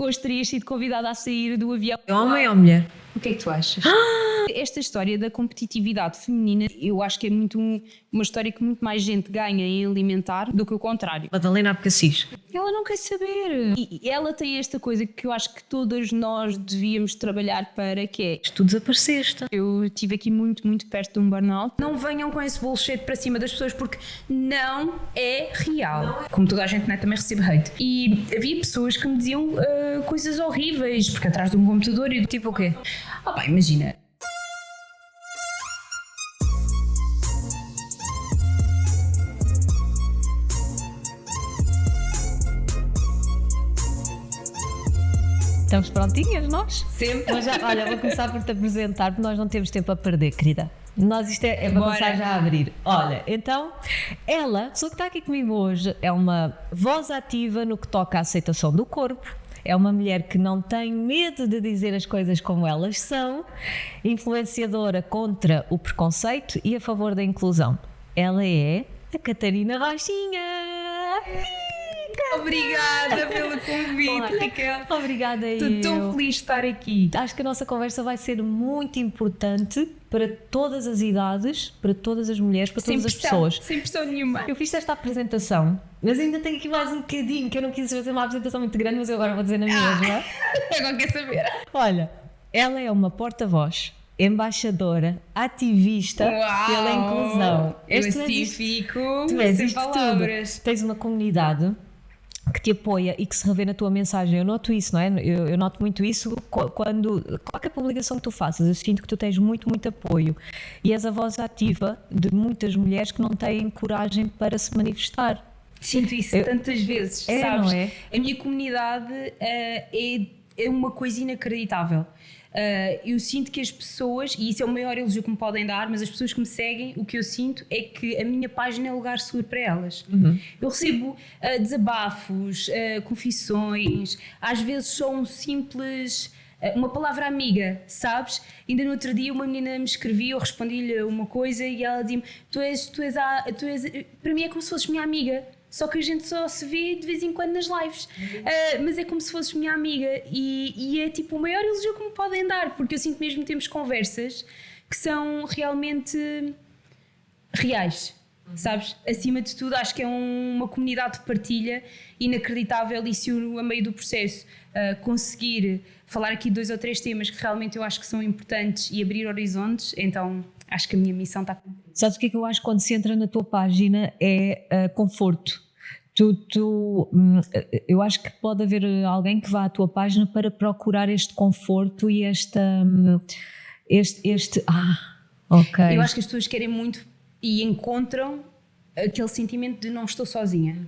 hoje terias sido convidada a sair do avião. Homem ou mulher? O que é que tu achas? Esta história da competitividade feminina, eu acho que é muito uma história que muito mais gente ganha em alimentar do que o contrário. Madalena Abcacis. Ela não quer saber. E ela tem esta coisa que eu acho que todas nós devíamos trabalhar para, que é... Tu desapareceste. Eu estive aqui muito, muito perto de um burnout. Não venham com esse bullshit para cima das pessoas porque não é real. Como toda a gente, né, também recebe hate. E havia pessoas que me diziam coisas horríveis, porque atrás de um computador e do tipo o quê? Pá, imagina. Estamos prontinhas, nós? Sempre. Mas já, olha, vou começar por te apresentar, porque nós não temos tempo a perder, querida. Nós isto é para começar já a abrir. Olha, então, ela, a pessoa que está aqui comigo hoje, é uma voz ativa no que toca à aceitação do corpo. É uma mulher que não tem medo de dizer as coisas como elas são, influenciadora contra o preconceito e a favor da inclusão. Ela é a Catarina Rochinha. Obrigada pelo convite, Raquel. Obrigada a Estou tão feliz de estar aqui. Acho que a nossa conversa vai ser muito importante para todas as idades, para todas as mulheres, para todas as pessoas. Sem pressão nenhuma. Eu fiz esta apresentação, mas ainda tenho aqui mais um bocadinho, que eu não quis fazer uma apresentação muito grande, mas eu agora vou dizer na mesma. Agora quer saber. Olha, ela é uma porta-voz, embaixadora, ativista pela inclusão. Eu assim fico sem palavras. Tudo. Tens uma comunidade que te apoia e que se revê na tua mensagem. Eu noto isso, não é? Eu noto muito isso quando qualquer publicação que tu faças, eu sinto que tu tens muito, muito apoio e és a voz ativa de muitas mulheres que não têm coragem para se manifestar. Sinto isso tantas vezes, sabes? Não é? A minha comunidade é uma coisa inacreditável. Eu sinto que as pessoas, e isso é o maior elogio que me podem dar, mas as pessoas que me seguem, o que eu sinto é que a minha página é lugar seguro para elas. Eu recebo desabafos, confissões, às vezes só um simples, uma palavra amiga, sabes? Ainda no outro dia uma menina me escrevia, eu respondi-lhe uma coisa e ela dizia-me, tu és para mim é como se fosses minha amiga. Só que a gente só se vê de vez em quando nas lives. Mas é como se fosses minha amiga. E é tipo o maior elogio que me podem dar. Porque eu sinto mesmo que temos conversas que são realmente reais. Sabes? Acima de tudo, acho que é uma comunidade de partilha inacreditável. E se eu, a meio do processo, conseguir falar aqui de 2 ou 3 temas que realmente eu acho que são importantes e abrir horizontes, então acho que a minha missão está cumprida. Sabes o que é que eu acho quando se entra na tua página? É conforto. Eu acho que pode haver alguém que vá à tua página para procurar este conforto e ok. Eu acho que as pessoas querem muito e encontram aquele sentimento de não estou sozinha.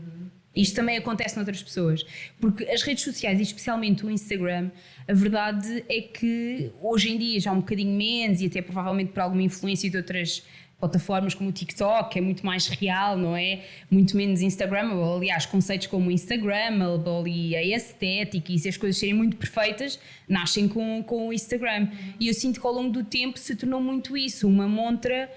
Isto também acontece noutras pessoas, porque as redes sociais, e especialmente o Instagram, a verdade é que hoje em dia já um bocadinho menos, e até provavelmente por alguma influência de outras plataformas como o TikTok, é muito mais real, não é? Muito menos Instagrammable. Aliás, conceitos como o Instagrammable e a estética e se as coisas serem muito perfeitas, nascem com o Instagram. E eu sinto que ao longo do tempo se tornou muito isso, uma montra,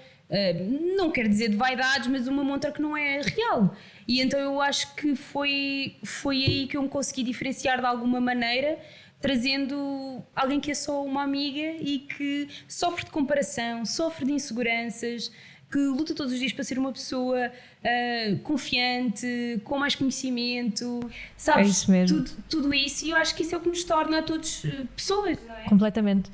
não quero dizer de vaidades, mas uma montra que não é real. E então eu acho que foi aí que eu me consegui diferenciar de alguma maneira, trazendo alguém que é só uma amiga e que sofre de comparação, sofre de inseguranças, que luta todos os dias para ser uma pessoa confiante, com mais conhecimento, sabes? É isso mesmo. Tudo isso, e eu acho que isso é o que nos torna a todos pessoas, não é? Completamente.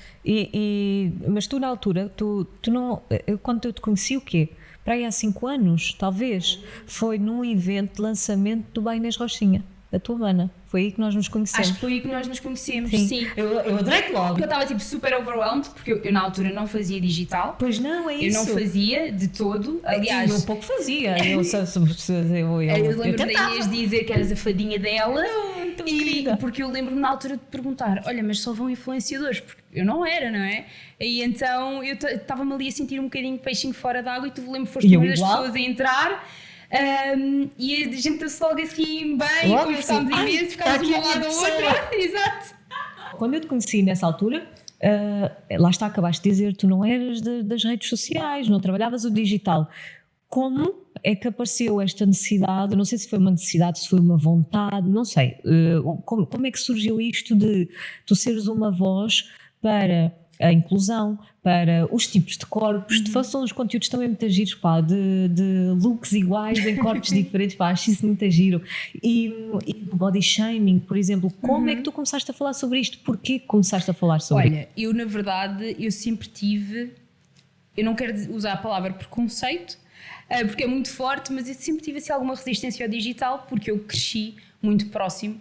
Mas tu na altura, tu não, quando eu te conheci, o quê? Para aí há 5 anos, talvez, foi num evento de lançamento do Inês Rochinha, a tua banda. Foi aí que nós nos conhecemos. Acho que foi aí que nós nos conhecemos, sim. Eu adorei-te logo. Porque eu estava tipo super overwhelmed, porque eu na altura não fazia digital. Pois não, é isso. Eu não fazia de todo. Aliás, eu pouco fazia. Eu lembro da Inês dizer que eras a fadinha dela. Tão querida. Porque eu lembro-me na altura de perguntar, olha, mas só vão influenciadores? Porque eu não era, não é? E então eu estava-me ali a sentir um bocadinho peixinho fora d'água e tu lembro que foste uma das pessoas a entrar. E a gente deu-se logo assim bem, conversámos imenso, ficámos de um lado ao outro. Exato. Quando eu te conheci nessa altura, lá está, acabaste de dizer, tu não eras das redes sociais, não trabalhavas o digital. como é que apareceu esta necessidade? Não sei se foi uma necessidade, se foi uma vontade, não sei. Como é que surgiu isto de tu seres uma voz para a inclusão, para os tipos de corpos, de façam os conteúdos também muito giros, pá, de looks iguais em corpos diferentes, pá, acho isso muito giro. E do body shaming, por exemplo, como é que tu começaste a falar sobre isto? Porquê que começaste a falar sobre isto? Olha, eu na verdade, eu sempre tive, eu não quero usar a palavra preconceito, porque é muito forte, mas eu sempre tive assim, alguma resistência ao digital, porque eu cresci muito próximo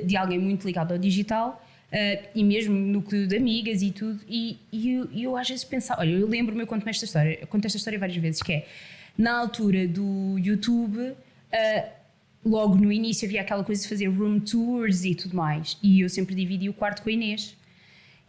de alguém muito ligado ao digital, e mesmo no núcleo de amigas e tudo, e eu às vezes pensava, olha, eu lembro-me, eu conto esta história várias vezes, que é, na altura do YouTube, logo no início havia aquela coisa de fazer room tours e tudo mais, e eu sempre dividi o quarto com a Inês,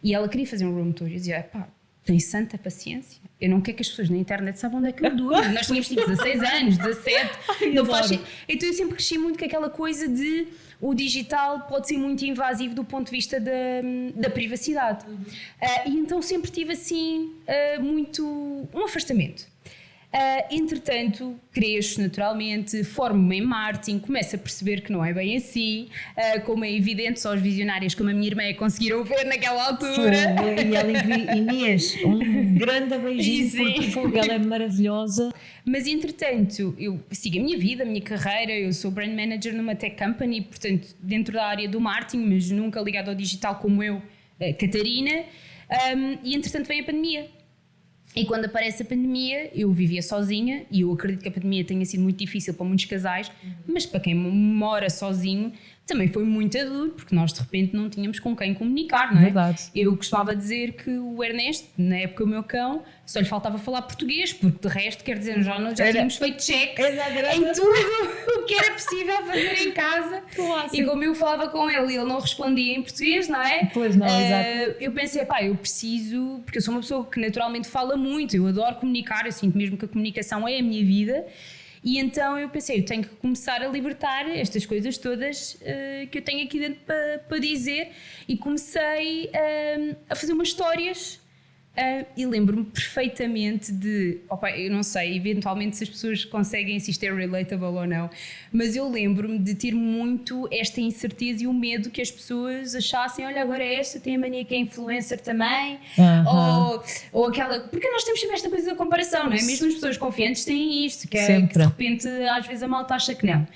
e ela queria fazer um room tour, e eu dizia, pá, tem santa paciência, eu não quero que as pessoas na internet saibam onde é que eu durmo. Nós tínhamos tipo 16 anos, 17. Não faz... Então eu sempre cresci muito com aquela coisa de o digital pode ser muito invasivo do ponto de vista da privacidade. E então sempre tive assim muito um afastamento. Entretanto, cresço naturalmente, formo-me em marketing, começo a perceber que não é bem assim, como é evidente, só os visionários como a minha irmã conseguiram ver naquela altura. E ela, Inês, um grande beijinho, porque ela é maravilhosa. Mas entretanto, eu sigo a minha vida, a minha carreira, eu sou brand manager numa tech company, portanto dentro da área do marketing, mas nunca ligado ao digital como eu, Catarina, e entretanto vem a pandemia. E quando aparece a pandemia, eu vivia sozinha, e eu acredito que a pandemia tenha sido muito difícil para muitos casais, mas para quem mora sozinho também foi muito duro, porque nós de repente não tínhamos com quem comunicar, não é? Verdade. Eu costumava dizer que o Ernesto, na época o meu cão, só lhe faltava falar português, porque de resto, quer dizer, já tínhamos feito check em tudo o que era possível fazer em casa. E como eu falava com ele e ele não respondia em português, não é? Pois não, exato. Eu pensei, pá, eu preciso, porque eu sou uma pessoa que naturalmente fala muito, eu adoro comunicar, eu sinto mesmo que a comunicação é a minha vida. E então eu pensei, eu tenho que começar a libertar estas coisas todas que eu tenho aqui dentro para dizer, e comecei a fazer umas histórias e lembro-me perfeitamente de, opa, eu não sei eventualmente se as pessoas conseguem, se isto é relatable ou não, mas eu lembro-me de ter muito esta incerteza e o medo que as pessoas achassem, olha, agora esta tem a mania que é influencer também, ou aquela, porque nós temos sempre esta coisa da comparação, não é? Mesmo as pessoas confiantes têm isto, que é que de repente às vezes a malta acha que não.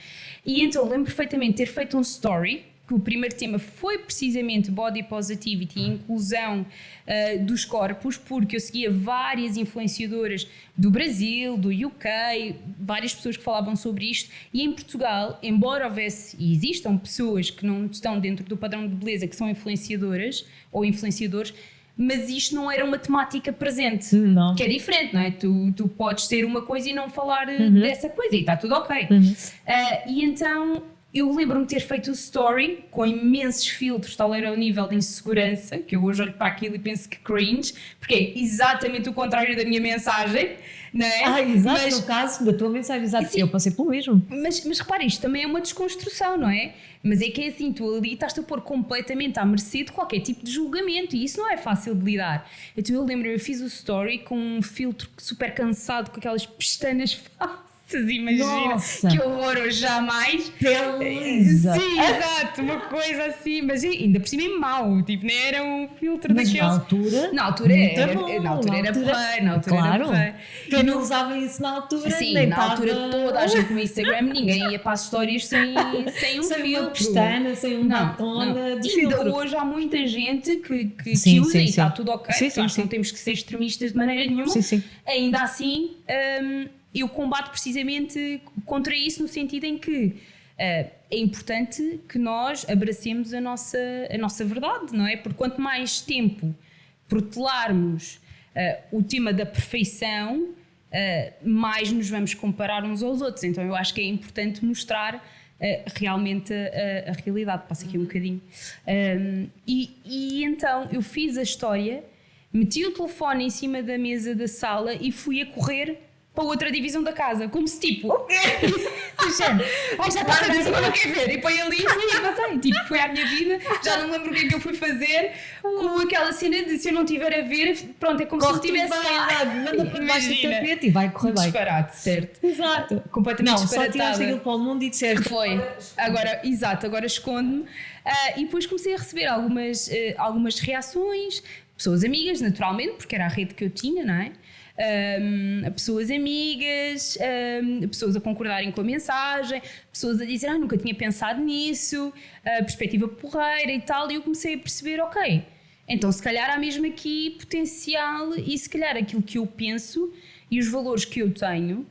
E então lembro perfeitamente de ter feito um story, que o primeiro tema foi precisamente body positivity e inclusão dos corpos, porque eu seguia várias influenciadoras do Brasil, do UK, várias pessoas que falavam sobre isto, e em Portugal, embora houvesse e existam pessoas que não estão dentro do padrão de beleza, que são influenciadoras ou influenciadores, mas isto não era uma temática presente, não. Que é diferente, não é? Tu podes ser uma coisa e não falar dessa coisa, e está tudo ok. E então eu lembro-me de ter feito o story com imensos filtros, tal era o nível de insegurança, que eu hoje olho para aquilo e penso que cringe, porque é exatamente o contrário da minha mensagem, não é? Exato, no caso da tua mensagem, exato, sim, eu passei pelo mesmo. Mas repara, isto também é uma desconstrução, não é? Mas é que é assim, tu ali estás-te a pôr completamente à mercê de qualquer tipo de julgamento, e isso não é fácil de lidar. Então eu lembro, eu fiz o story com um filtro super cansado, com aquelas pestanas falsas. Imagina, nossa, que horror, hoje jamais. Beleza. Sim, exato, uma coisa assim, mas ainda por cima é mau, tipo, nem era um filtro mas daqueles. Na altura era porreiro, na altura claro. Era porreiro. Quem não usava isso na altura, sim, nem na altura toda a gente no Instagram, ninguém ia para as histórias sem um sem filtro. Uma pestana, sem um batom de filtro. Ainda hoje há muita gente que sim, usa sim, e está tudo ok, não temos que ser extremistas de maneira nenhuma. Sim. Ainda assim, eu combato precisamente contra isso, no sentido em que é importante que nós abracemos a nossa verdade, não é? Porque quanto mais tempo protelarmos o tema da perfeição, mais nos vamos comparar uns aos outros. Então eu acho que é importante mostrar realmente a realidade. Passa aqui um bocadinho. E então eu fiz a história, meti o telefone em cima da mesa da sala e fui a correr para outra divisão da casa, como se tipo, já está a divisão, não quer ver, e põe ali e passei, tipo, foi à minha vida, já não me lembro o que é que eu fui fazer, com aquela cena de se eu não estiver a ver, pronto, é como se eu tivesse lá, manda para baixo do tapete e vai correr bem. Disparate, certo? Exato. Completamente Não, só tiraste disparatada. aquilo para o mundo e disseste. Foi, agora, exato, agora escondo-me. E depois comecei a receber algumas reações, pessoas amigas, naturalmente, porque era a rede que eu tinha, não é? Pessoas amigas, pessoas a concordarem com a mensagem, pessoas a dizer, nunca tinha pensado nisso, perspectiva porreira e tal, e eu comecei a perceber, ok, então se calhar há mesmo aqui potencial e se calhar aquilo que eu penso e os valores que eu tenho,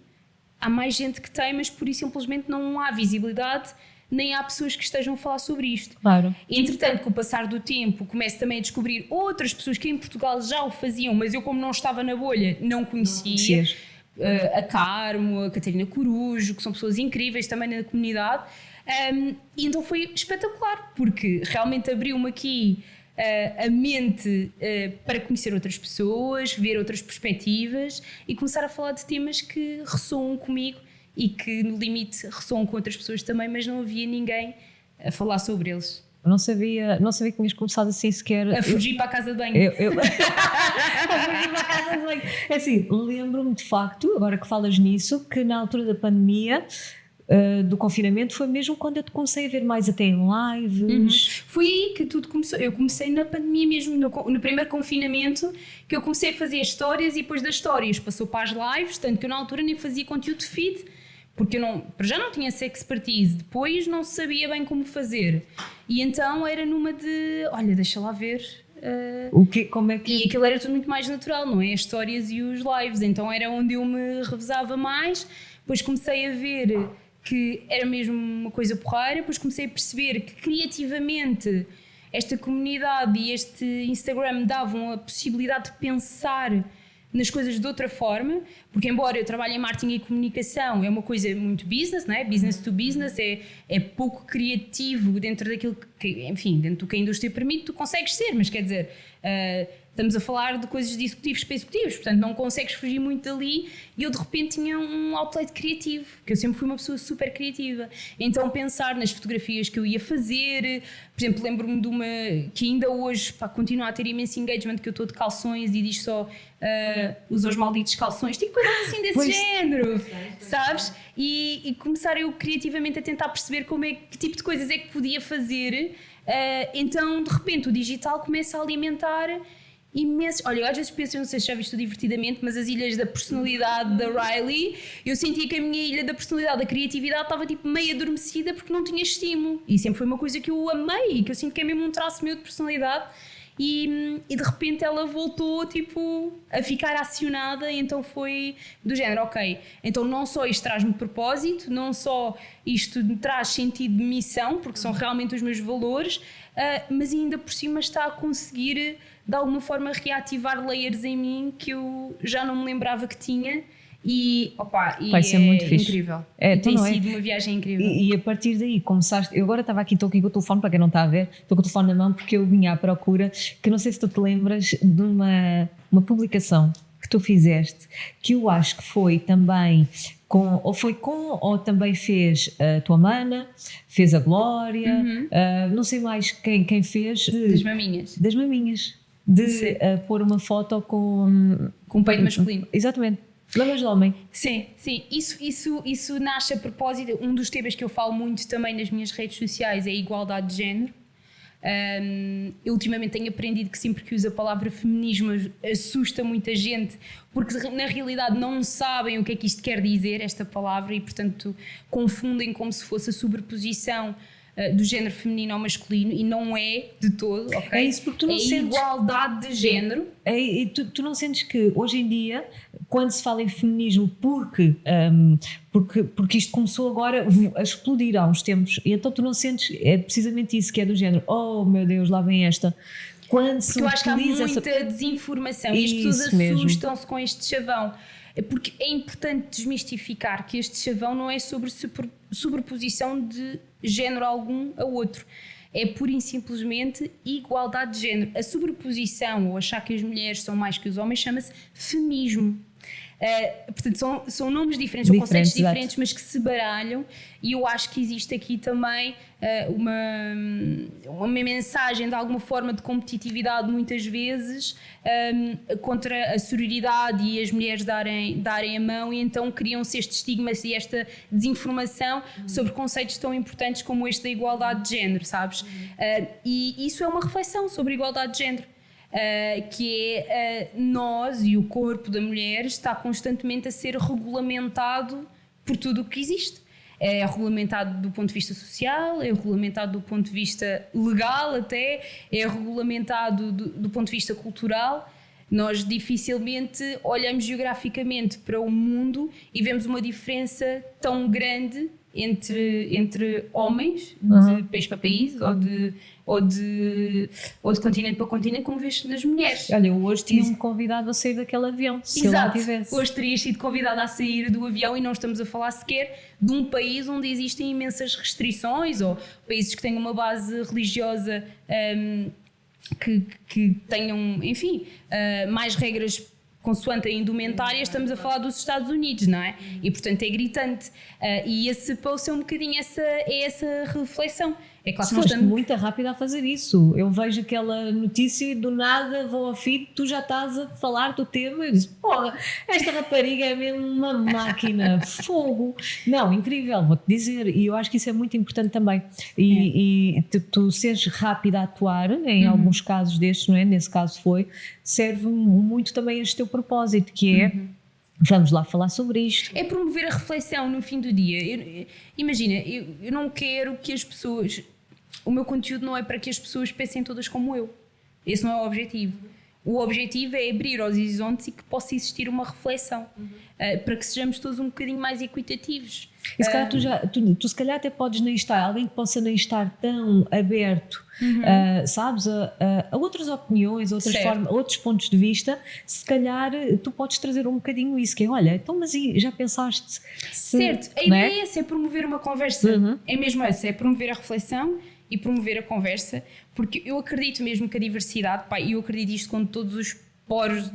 há mais gente que tem, mas por isso simplesmente não há visibilidade, nem há pessoas que estejam a falar sobre isto. Claro. Entretanto, com o passar do tempo, começo também a descobrir outras pessoas que em Portugal já o faziam, mas eu, como não estava na bolha, não conhecia. A Carmo, a Catarina Corujo, que são pessoas incríveis também na comunidade. E então foi espetacular, porque realmente abriu-me aqui a mente para conhecer outras pessoas, ver outras perspectivas e começar a falar de temas que ressoam comigo e que no limite ressoam com outras pessoas também, mas não havia ninguém a falar sobre eles. Eu não sabia que tinhas começado assim sequer. A fugir para a casa de banho. A fugir para a casa de banho. É assim, lembro-me de facto, agora que falas nisso, que na altura da pandemia, do confinamento, foi mesmo quando eu te comecei a ver mais até em lives. Foi aí que tudo começou. Eu comecei na pandemia mesmo, no primeiro confinamento, que eu comecei a fazer histórias e depois das histórias passou para as lives, tanto que eu na altura nem fazia conteúdo de feed, porque eu já não tinha essa expertise, depois não sabia bem como fazer. E então era numa de, olha, deixa lá ver. Como é que... E aquilo era tudo muito mais natural, não é? As histórias e os lives. Então era onde eu me revezava mais. Depois comecei a ver que era mesmo uma coisa porreira. Depois comecei a perceber que criativamente esta comunidade e este Instagram me davam a possibilidade de pensar nas coisas de outra forma, porque embora eu trabalhe em marketing e comunicação, é uma coisa muito business, não é? Business to business, é pouco criativo dentro daquilo que, enfim, dentro do que a indústria permite, tu consegues ser, mas quer dizer, estamos a falar de coisas de executivos para executivos, portanto não consegues fugir muito dali, e eu de repente tinha um outlet criativo, que eu sempre fui uma pessoa super criativa, então pensar nas fotografias que eu ia fazer, por exemplo, lembro-me de uma que ainda hoje continua a ter imenso engagement, que eu estou de calções e diz só usa os malditos calções, tipo coisas assim desse género, sabes? E começar eu criativamente a tentar perceber que tipo de coisas é que podia fazer, então de repente o digital começa a alimentar imenso. Olha, eu às vezes penso, eu não sei se já viste Divertidamente, mas as ilhas da personalidade da Riley, eu sentia que a minha ilha da personalidade, da criatividade, estava tipo meio adormecida porque não tinha estímulo, e sempre foi uma coisa que eu amei, que eu sinto que é mesmo um traço meu de personalidade. E de repente ela voltou tipo a ficar acionada, e então foi do género, ok, então não só isto traz-me propósito, não só isto me traz sentido de missão, porque são realmente os meus valores, mas ainda por cima está a conseguir de alguma forma reativar layers em mim que eu já não me lembrava que tinha. E, vai ser muito fixe. Incrível. Então tem sido uma viagem incrível. E a partir daí começaste. Eu agora estou aqui com o telefone, para quem não está a ver, estou com o telefone na mão porque eu vinha à procura, que não sei se tu te lembras de uma publicação que tu fizeste, que eu acho que foi também ou também fez a tua mana, fez a Glória, não sei mais quem fez. Das maminhas. Das maminhas. De pôr uma foto com peito masculino. Exatamente. Lembras de homem? Sim. Isso nasce a propósito. Um dos temas que eu falo muito também nas minhas redes sociais é a igualdade de género. Eu ultimamente tenho aprendido que sempre que uso a palavra feminismo assusta muita gente, porque na realidade não sabem o que é que isto quer dizer, esta palavra, e portanto confundem como se fosse a sobreposição do género feminino ao masculino, e não é de todo, ok? É isso, porque tu não sentes... igualdade de género. E tu não sentes que hoje em dia, quando se fala em feminismo, porque isto começou agora a explodir há uns tempos, e então tu não sentes, é precisamente isso que é do género, oh meu Deus, lá vem esta... Quando se eu acho que há muita desinformação e as pessoas assustam-se com este chavão. Porque é importante desmistificar que este chavão não é sobre sobreposição de género algum a outro. É pura e simplesmente igualdade de género. A sobreposição, ou achar que as mulheres são mais que os homens, chama-se feminismo. Portanto, são nomes diferentes, são conceitos Exato. diferentes, mas que se baralham, e eu acho que existe aqui também uma mensagem de alguma forma de competitividade, muitas vezes, contra a sororidade e as mulheres darem a mão, e então criam-se estes estigmas e esta desinformação sobre conceitos tão importantes como este da igualdade de género, sabes? E isso é uma reflexão sobre a igualdade de género. Que é nós e o corpo da mulher está constantemente a ser regulamentado por tudo o que existe. É regulamentado do ponto de vista social, é regulamentado do ponto de vista legal até, é regulamentado do ponto de vista cultural. Nós dificilmente olhamos geograficamente para o mundo e vemos uma diferença tão grande entre homens de país para país ou de continente para continente, como vês nas mulheres. Olha, eu hoje tinha-me convidado a sair daquele avião, se eu lá tivesse. Hoje terias sido convidada a sair do avião, e não estamos a falar sequer de um país onde existem imensas restrições, ou países que têm uma base religiosa que tenham, enfim, mais regras consoante a indumentária. Estamos a falar dos Estados Unidos, não é? E portanto é gritante. E esse post é um bocadinho essa reflexão. É claro que nós estamos muito rápida a fazer isso. Eu vejo aquela notícia e do nada vou ao feed, tu já estás a falar do tema, eu disse, porra, esta rapariga é mesmo uma máquina, fogo. Não, incrível, vou-te dizer, e eu acho que isso é muito importante também. E tu seres rápida a atuar, em alguns casos destes, não é? Nesse caso serve muito também a este teu propósito, que é vamos lá falar sobre isto. É promover a reflexão no fim do dia. Imagina, eu não quero que as pessoas... O meu conteúdo não é para que as pessoas pensem todas como eu. Esse não é o objetivo. O objetivo é abrir os horizontes e que possa existir uma reflexão, para que sejamos todos um bocadinho mais equitativos. E se calhar tu se calhar até podes nem estar, alguém que possa nem estar tão aberto, sabes, a outras opiniões, outras formas, outros pontos de vista, se calhar tu podes trazer um bocadinho isso, que é, olha, então mas já pensaste... Certo, a ideia é essa, é promover uma conversa, é mesmo essa, é promover a reflexão e promover a conversa, porque eu acredito mesmo que a diversidade, eu acredito isto com todos os poros,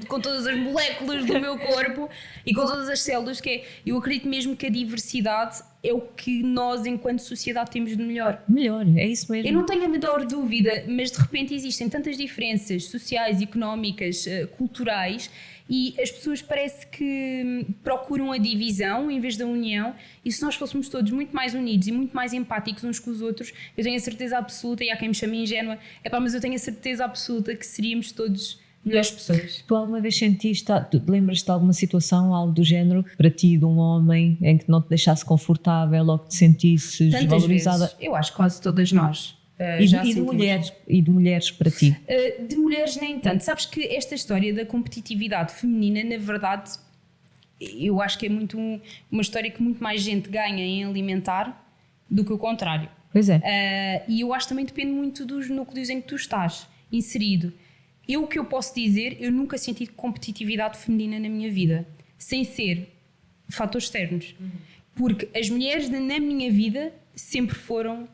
com todas as moléculas do meu corpo e com todas as células, eu acredito mesmo que a diversidade é o que nós enquanto sociedade temos de melhor. Melhor, é isso mesmo. Eu não tenho a menor dúvida, mas de repente existem tantas diferenças sociais, económicas, culturais, e as pessoas parece que procuram a divisão em vez da união, e se nós fôssemos todos muito mais unidos e muito mais empáticos uns com os outros, eu tenho a certeza absoluta, e há quem me chame ingênua, mas eu tenho a certeza absoluta que seríamos todos melhores pessoas. Tu alguma vez sentiste, tu lembras-te de alguma situação, algo do género, para ti, de um homem em que não te deixasse confortável ou que te sentisses valorizada? Vezes, eu acho que quase todas nós. E de mulheres para ti? De mulheres nem tanto. Sabes que esta história da competitividade feminina, na verdade, eu acho que é muito uma história que muito mais gente ganha em alimentar do que o contrário. Pois é. E eu acho que também depende muito dos núcleos em que tu estás inserido. O que eu posso dizer, eu nunca senti competitividade feminina na minha vida, sem ser fatores externos. Porque as mulheres na minha vida sempre foram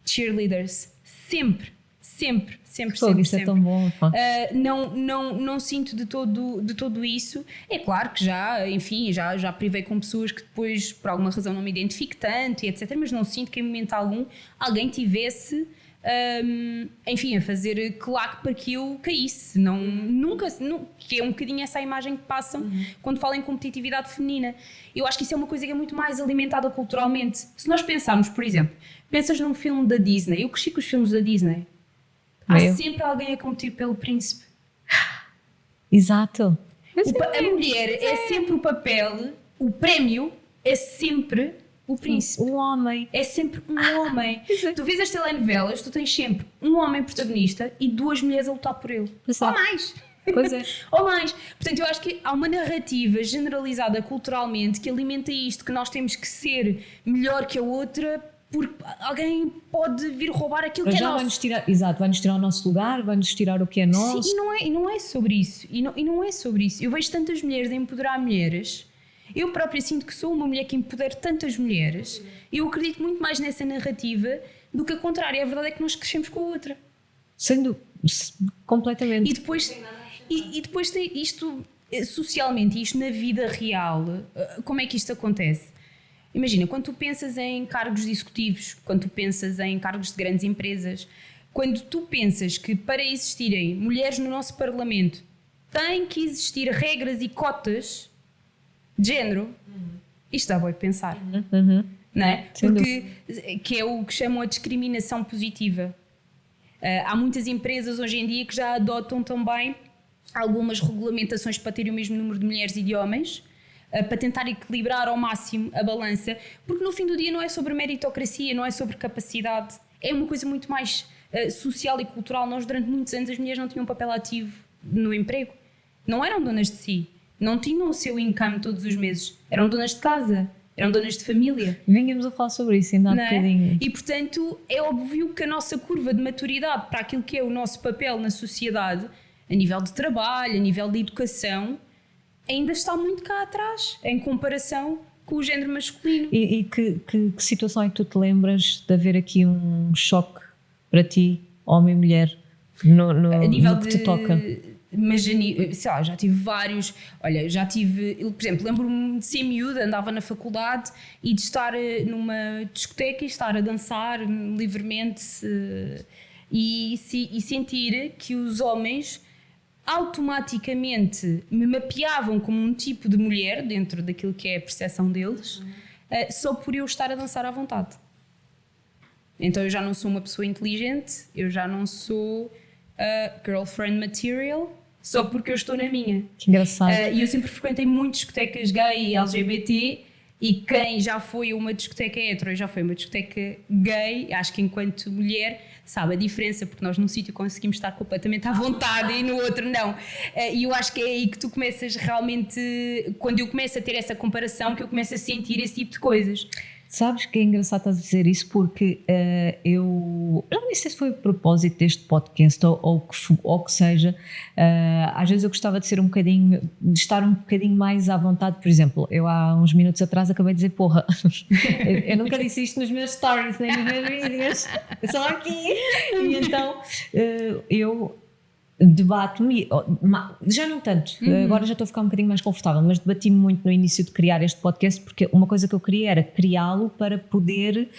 cheerleaders, sempre. Isso é tão bom. Não sinto de todo isso. É claro que já privei com pessoas que depois por alguma razão não me identifico tanto e etc, mas não sinto que em momento algum alguém tivesse a fazer claque para que eu caísse. Nunca, que é um bocadinho essa imagem que passam quando falam em competitividade feminina. Eu acho que isso é uma coisa que é muito mais alimentada culturalmente. Se nós pensarmos, por exemplo, pensas num filme da Disney, eu cresci com os filmes da Disney, há sempre alguém a competir pelo príncipe. Exato. A mulher é sempre o papel, o prémio é sempre o príncipe. Um homem. É sempre um homem. Tu vês as telenovelas, tu tens sempre um homem protagonista e duas mulheres a lutar por ele. Ou mais. Pois é. Ou mais. Portanto, eu acho que há uma narrativa generalizada culturalmente que alimenta isto, que nós temos que ser melhor que a outra porque alguém pode vir roubar aquilo que é nosso. Vai-nos tirar o nosso lugar, vai-nos tirar o que é nosso. Sim, e não é sobre isso. E não é sobre isso. Eu vejo tantas mulheres a empoderar mulheres. Eu própria sinto que sou uma mulher que empodera tantas mulheres. Eu acredito muito mais nessa narrativa do que a contrária. A verdade é que nós crescemos com a outra. Sendo completamente. E depois tem isto... socialmente, isto na vida real, como é que isto acontece? Imagina, quando tu pensas em cargos executivos, quando tu pensas em cargos de grandes empresas, quando tu pensas que para existirem mulheres no nosso Parlamento tem que existir regras e cotas de género, isto dá bem pensar, não é? Porque que é o que chamam a discriminação positiva. Há muitas empresas hoje em dia que já adotam também algumas regulamentações para terem o mesmo número de mulheres e de homens, para tentar equilibrar ao máximo a balança, porque no fim do dia não é sobre meritocracia, não é sobre capacidade, é uma coisa muito mais social e cultural. Nós durante muitos anos as mulheres não tinham um papel ativo no emprego, não eram donas de si, não tinham o seu income todos os meses, eram donas de casa, eram donas de família. Vínhamos a falar sobre isso ainda há bocadinho. E portanto é óbvio que a nossa curva de maturidade para aquilo que é o nosso papel na sociedade, a nível de trabalho, a nível de educação, ainda está muito cá atrás em comparação com o género masculino. E que situação é que tu te lembras de haver aqui um choque para ti, homem e mulher, a nível no que te toca? Mas sei lá, já tive vários. Olha, já tive, por exemplo, lembro-me de ser miúda, andava na faculdade e de estar numa discoteca e estar a dançar livremente e sentir que os homens automaticamente me mapeavam como um tipo de mulher dentro daquilo que é a percepção deles, só por eu estar a dançar à vontade. Então eu já não sou uma pessoa inteligente, eu já não sou girlfriend material, só porque eu estou na minha. Que engraçado. E eu sempre frequentei muitas discotecas gay e LGBT, e quem já foi a uma discoteca hetero, já foi a uma discoteca gay, acho que enquanto mulher sabe a diferença, porque nós num sítio conseguimos estar completamente à vontade e no outro não. E eu acho que é aí que tu começas realmente, quando eu começo a ter essa comparação, que eu começo a sentir esse tipo de coisas. Sabes que é engraçado estás a dizer isso, porque eu não sei se foi a propósito deste podcast ou que seja, às vezes eu gostava de estar um bocadinho mais à vontade. Por exemplo, eu há uns minutos atrás acabei de dizer porra. Eu nunca disse isto nos meus stories nem nos meus vídeos, só aqui. E então eu debato-me, já não tanto, agora já estou a ficar um bocadinho mais confortável, mas debati-me muito no início de criar este podcast, porque uma coisa que eu queria era criá-lo para poder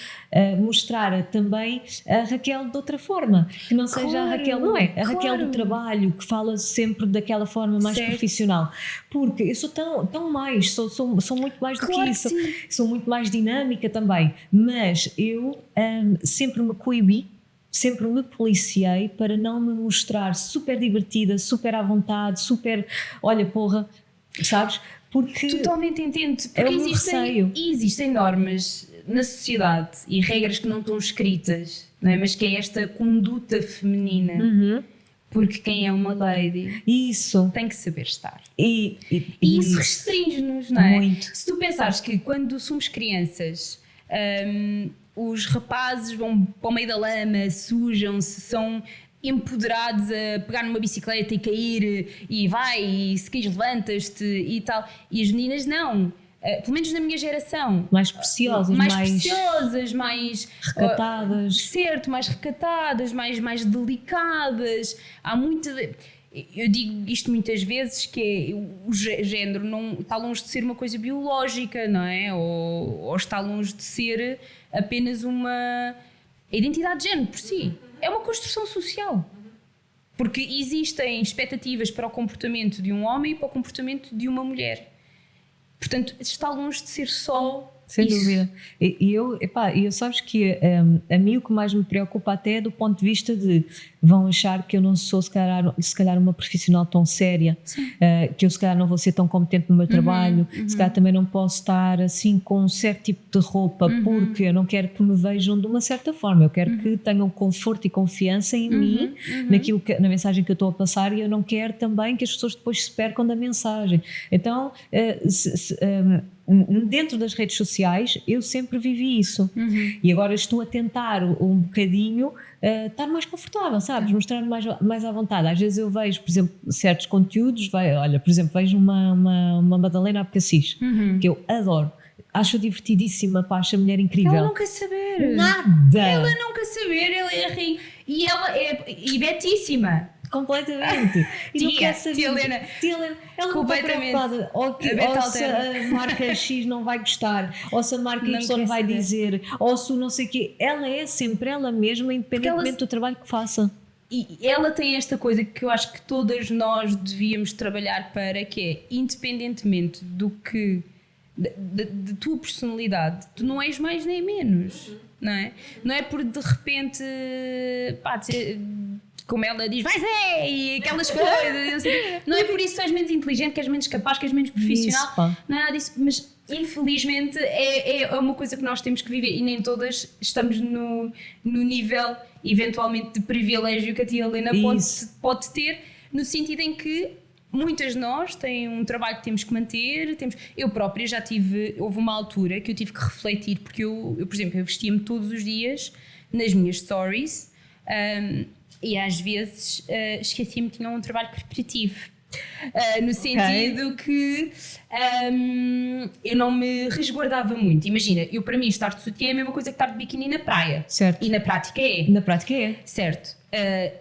mostrar também a Raquel de outra forma, que não seja a Raquel, não é? A Raquel do trabalho, que fala sempre daquela forma mais profissional, porque eu sou tão mais, sou muito mais do que isso, sou muito mais dinâmica também, mas eu sempre me coibi, sempre me policiei para não me mostrar super divertida, super à vontade, super, olha porra, sabes? Porque totalmente entendo, porque existem normas na sociedade e regras que não estão escritas, não é? Mas que é esta conduta feminina, porque quem é uma lady tem que saber estar. E isso restringe-nos, não é? Muito. Se tu pensares que quando somos crianças os rapazes vão para o meio da lama, sujam-se, são empoderados a pegar numa bicicleta e cair, e vai, e se queres levantas-te e tal, e as meninas não, pelo menos na minha geração, mais preciosas, mais recatadas, certo, mais recatadas, mais delicadas. Há muita, eu digo isto muitas vezes, que é, o género não está longe de ser uma coisa biológica, não é? Ou está longe de ser apenas uma identidade de género por si. É uma construção social. Porque existem expectativas para o comportamento de um homem e para o comportamento de uma mulher. Portanto, está longe de ser só sem isso. dúvida. E eu sabes que a mim o que mais me preocupa até é do ponto de vista de vão achar que eu não sou se calhar uma profissional tão séria, que eu se calhar não vou ser tão competente no meu trabalho, se calhar também não posso estar assim com um certo tipo de roupa, porque eu não quero que me vejam de uma certa forma, eu quero que tenham conforto e confiança em mim, na mensagem que eu estou a passar, e eu não quero também que as pessoas depois se percam da mensagem. Então dentro das redes sociais eu sempre vivi isso, e agora estou a tentar um bocadinho estar mais confortável, sabes? Mostrar-me mais à vontade. Às vezes eu vejo, por exemplo, certos conteúdos, por exemplo, vejo uma Madalena Abcacis, que eu adoro, acho divertidíssima, acho a mulher incrível. Ela não quer saber nada, ela não quer saber, ela é e ela é betíssima. completamente. E não quer saber. Tia Helena. Ela não está Completamente. preocupada. Ou se a marca X não vai gostar, ou se a marca Não Y quer vai saber. dizer, ou se o não sei o quê. Ela é sempre ela mesma, independentemente do trabalho que faça. E ela tem esta coisa que eu acho que todas nós devíamos trabalhar para, que é, independentemente do que de tua personalidade, tu não és mais nem menos, não é? Não é por de repente, pá, como ela diz, vai Zé, e aquelas coisas, não é por isso que és menos inteligente, que és menos capaz, que és menos profissional, Isso, pá. não é nada disso, mas infelizmente é uma coisa que nós temos que viver e nem todas estamos no nível eventualmente de privilégio que a tia Helena pode ter, no sentido em que muitas de nós têm um trabalho que temos que manter, eu própria já houve uma altura que eu tive que refletir, porque eu por exemplo, eu vestia-me todos os dias nas minhas stories, e às vezes esquecia-me que tinha um trabalho corporativo. No sentido que eu não me resguardava muito. Imagina, para mim estar de sutiã é a mesma coisa que estar de biquíni na praia. Certo. E na prática é. Na prática é. Certo.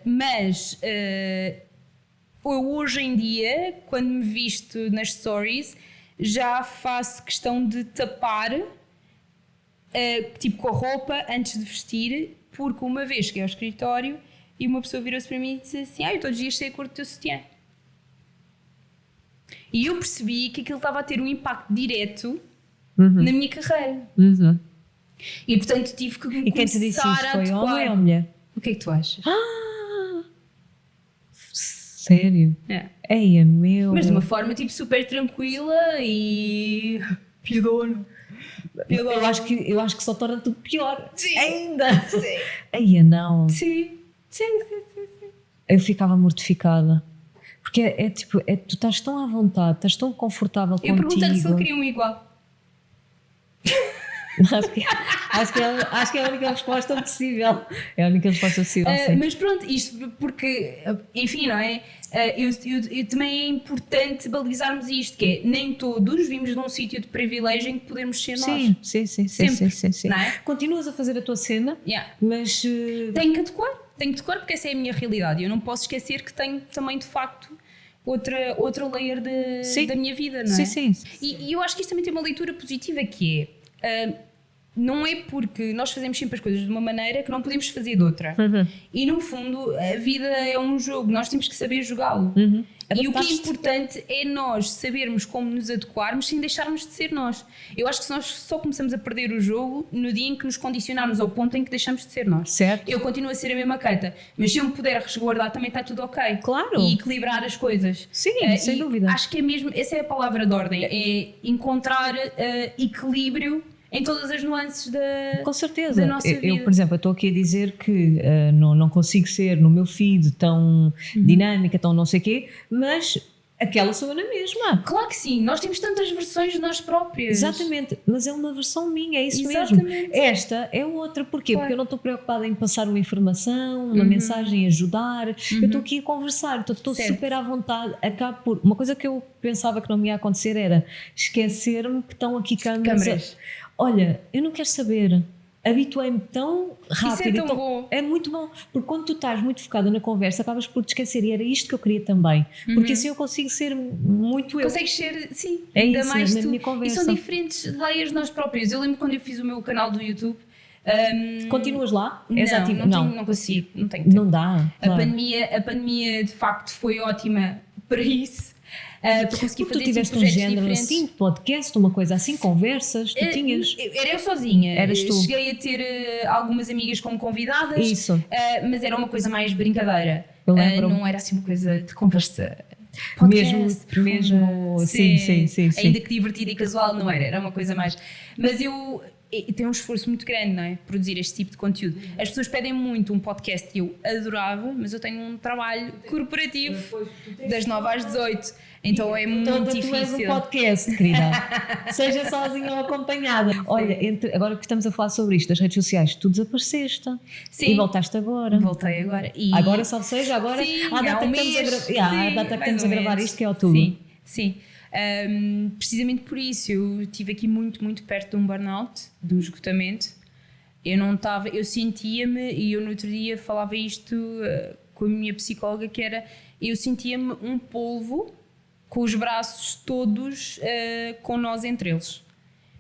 Mas eu hoje em dia, quando me visto nas stories, já faço questão de tapar tipo com a roupa antes de vestir, porque uma vez cheguei ao escritório e uma pessoa virou-se para mim e disse assim: eu todos os dias sei a cor do teu sutiã. E eu percebi que aquilo estava a ter um impacto direto na minha carreira. E portanto tive que E quem te disse começar isso a foi adequar. homem ou mulher? O que é que tu achas? Sério? É. Eia, meu. Mas de uma forma tipo super tranquila e piedona. Eu acho que só torna tudo pior. Sim. Ainda. Sim. Eia, não. Sim. Eu ficava mortificada. Porque tu estás tão à vontade, estás tão confortável Eu contigo. perguntei-lhe se ele queria um igual. Acho que é a única resposta possível. É a única resposta possível, sim. Mas pronto, isto porque, enfim, não é? Eu também é importante balizarmos isto, que é, nem todos vimos de um sítio de privilégio em que podemos ser nós. Sim. Não é? Continuas a fazer a tua cena, Yeah. mas Tenho que adequar porque essa é a minha realidade. Eu não posso esquecer que tenho também, de facto, outra layer da minha vida, não é? Sim. E eu acho que isto também tem uma leitura positiva, que é... não é porque nós fazemos sempre as coisas de uma maneira que não podemos fazer de outra. E no fundo a vida é um jogo, nós temos que saber jogá-lo. E o que é importante é nós sabermos como nos adequarmos sem deixarmos de ser nós. Eu acho que nós só começamos a perder o jogo no dia em que nos condicionarmos ao ponto em que deixamos de ser nós. Certo. Eu continuo a ser a mesma Keita, mas se eu me puder resguardar também está tudo ok. Claro. E equilibrar as coisas. Sim, sem e dúvida. Acho que é mesmo, essa é a palavra de ordem, é encontrar equilíbrio em todas as nuances com certeza. da nossa vida. Eu, por exemplo, estou aqui a dizer que não consigo ser no meu feed tão dinâmica, tão não sei o quê, mas aquela sou eu na mesma. Claro que sim, nós temos tantas versões de nós próprias. Exatamente, mas é uma versão minha, é isso Exatamente. mesmo. Esta é outra, porquê? Claro. Porque eu não estou preocupada em passar uma informação, uma mensagem, ajudar, eu estou aqui a conversar, estou Certo. super à vontade. Acabo por... Uma coisa que eu pensava que não me ia acontecer era esquecer-me que estão aqui câmaras. Olha, eu não quero saber. Habituei-me tão rápido. Isso é tão bom. É muito bom, porque quando tu estás muito focada na conversa, acabas por te esquecer, e era isto que eu queria também. Porque assim eu consigo ser muito eu. Consegues ser, sim, É ainda isso, mais na tu. minha E conversa. são diferentes layers de nós próprios. Eu lembro quando eu fiz o meu canal do YouTube. Continuas lá? Não, És ativa? não consigo, não tenho tempo. Não dá. Claro. A pandemia de facto foi ótima para isso. Para conseguir Porque tu fazer tiveste um projetos género diferentes. assim, de podcast, uma coisa assim, conversas, tu tinhas. Era eu sozinha. Eras tu. Cheguei a ter algumas amigas como convidadas. Isso. Mas era uma coisa mais brincadeira. Eu lembro-me. Não era assim uma coisa de conversa. Podcast, Mesmo, sim. Ainda que divertida e casual não era uma coisa mais. Mas tem um esforço muito grande, não é? Produzir este tipo de conteúdo. As pessoas pedem muito um podcast e eu adorava, mas eu tenho um trabalho corporativo das 9 às 18, então é muito Então, difícil. tu és um podcast, querida. Seja sozinha ou acompanhada. Olha, agora que estamos a falar sobre isto, das redes sociais, tu desapareceste. Sim. E voltaste agora. Voltei agora. E... Agora, salve seja, agora Sim, à data há um que estamos mês. a Sim, data que mais estamos ou a gravar menos. isto, que é outubro. Sim. Precisamente por isso, eu estive aqui muito perto de um burnout, de um esgotamento. Eu não estava, eu sentia-me, e eu no outro dia falava isto com a minha psicóloga, que era, eu sentia-me um polvo com os braços todos com nós entre eles.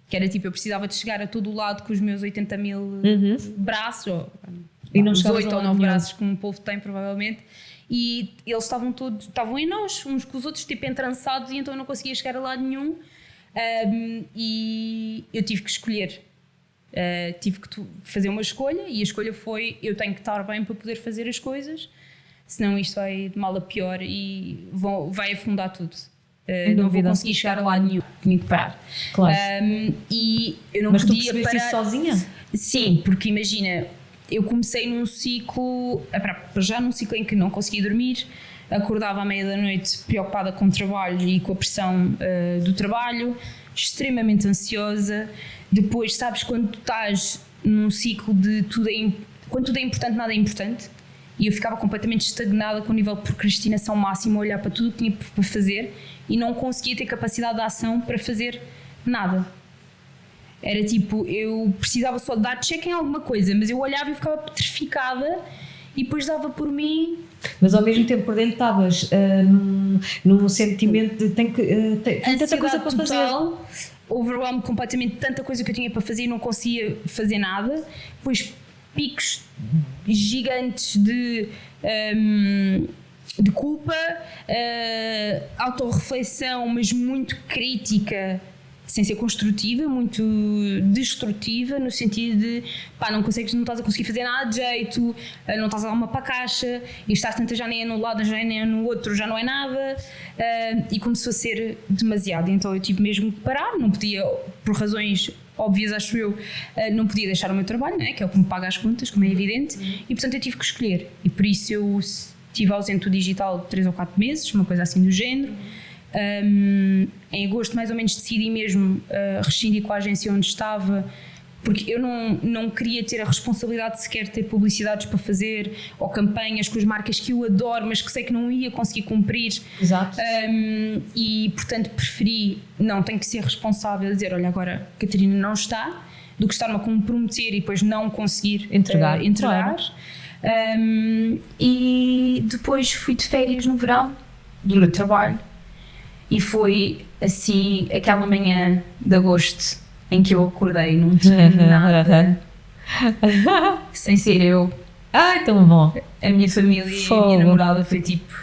Que era tipo, eu precisava de chegar a todo o lado com os meus 80 mil braços, ou E não os chegavas 8 a ou lado 9 nenhum. braços que um polvo tem, provavelmente. E eles estavam em nós, uns com os outros, tipo entrançados, e então eu não conseguia chegar a lado nenhum. E eu tive que escolher. Tive que fazer uma escolha, e a escolha foi: eu tenho que estar bem para poder fazer as coisas, senão isto vai de mal a pior e vai afundar tudo. Não vou conseguir chegar a lado nenhum, tinha que parar. Claro. E eu não Mas tu podia percebeste parar. isso sozinha? Sim, porque imagina, eu comecei num ciclo, já num ciclo em que não conseguia dormir, acordava à meia da noite preocupada com o trabalho e com a pressão do trabalho, extremamente ansiosa. Depois, sabes, quando tu estás num ciclo de quando tudo é importante, nada é importante, e eu ficava completamente estagnada com o nível de procrastinação máximo, a olhar para tudo o que tinha para fazer e não conseguia ter capacidade de ação para fazer nada. Era tipo, eu precisava só de dar check em alguma coisa, mas eu olhava e ficava petrificada, e depois dava por mim. Mas ao mesmo tempo por dentro estavas num sentimento de tenho tanta coisa para fazer. Total, overwhelm completamente, tanta coisa que eu tinha para fazer e não conseguia fazer nada. Depois picos gigantes de culpa, autorreflexão, mas muito crítica, sem ser construtiva, muito destrutiva, no sentido de não estás a conseguir fazer nada de jeito, não estás a dar uma para a caixa, e estás tanta, já nem é no lado, já nem é no outro, já não é nada, e começou a ser demasiado. Então eu tive mesmo que parar, não podia, por razões óbvias, acho eu, não podia deixar o meu trabalho, não é? Que é o que me paga as contas, como é evidente, e portanto eu tive que escolher, e por isso eu estive ausente do digital 3 ou 4 meses, uma coisa assim do género. Em agosto mais ou menos decidi mesmo rescindir com a agência onde estava, porque eu não queria ter a responsabilidade de sequer ter publicidades para fazer ou campanhas com as marcas que eu adoro, mas que sei que não ia conseguir cumprir. Exato. E portanto preferi, tenho que ser responsável a dizer, olha, agora Catarina não está, do que estar-me a comprometer e depois não conseguir entregar. Claro. E depois fui de férias no verão do trabalho. E foi assim, aquela manhã de agosto em que eu acordei, não tinha nada, sem ser eu. Ai, tão bom. A minha família e a minha namorada, foi tipo...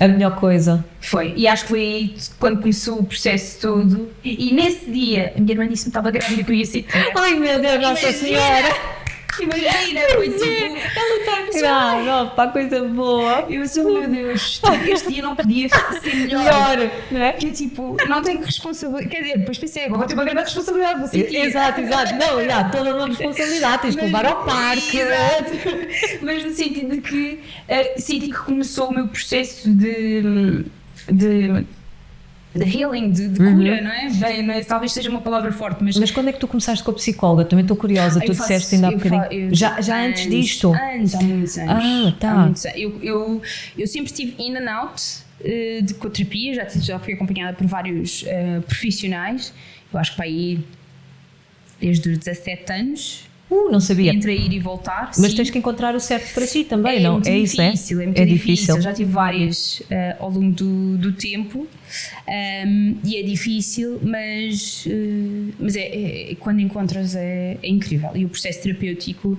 A melhor coisa. Foi. E acho que foi aí quando começou o processo todo. E nesse dia, a minha irmã disse-me que estava grávida e que eu ia ser... Ai meu Deus, Nossa Senhora! Imagina, foi tipo... Ela está grávida, pá, coisa boa. Eu sou, meu Deus, este dia não podia ser melhor. Não é? Que é tipo, não tenho responsabilidade. Quer dizer, depois pensei, agora vou ter uma grande responsabilidade, vou sentir. Exato. Não, toda uma responsabilidade, tens que levar ao parque. Exato. Mas no sentido de que senti que começou o meu processo de healing, de cura, não é? Bem, não é? Talvez seja uma palavra forte, mas quando é que tu começaste com a psicóloga? Também estou curiosa, tu disseste ainda há bocadinho. Já antes disto? Há muitos anos. Ah, tá. Há muitos anos. Eu sempre estive in and out de coterapia, já fui acompanhada por vários profissionais, eu acho que para aí desde os 17 anos. Não sabia. Entre ir e voltar. Mas sim. Tens que encontrar o certo para ti também, não? É isso, difícil, é muito difícil. Já tive várias ao longo do tempo, e é difícil, mas quando encontras é incrível. E o processo terapêutico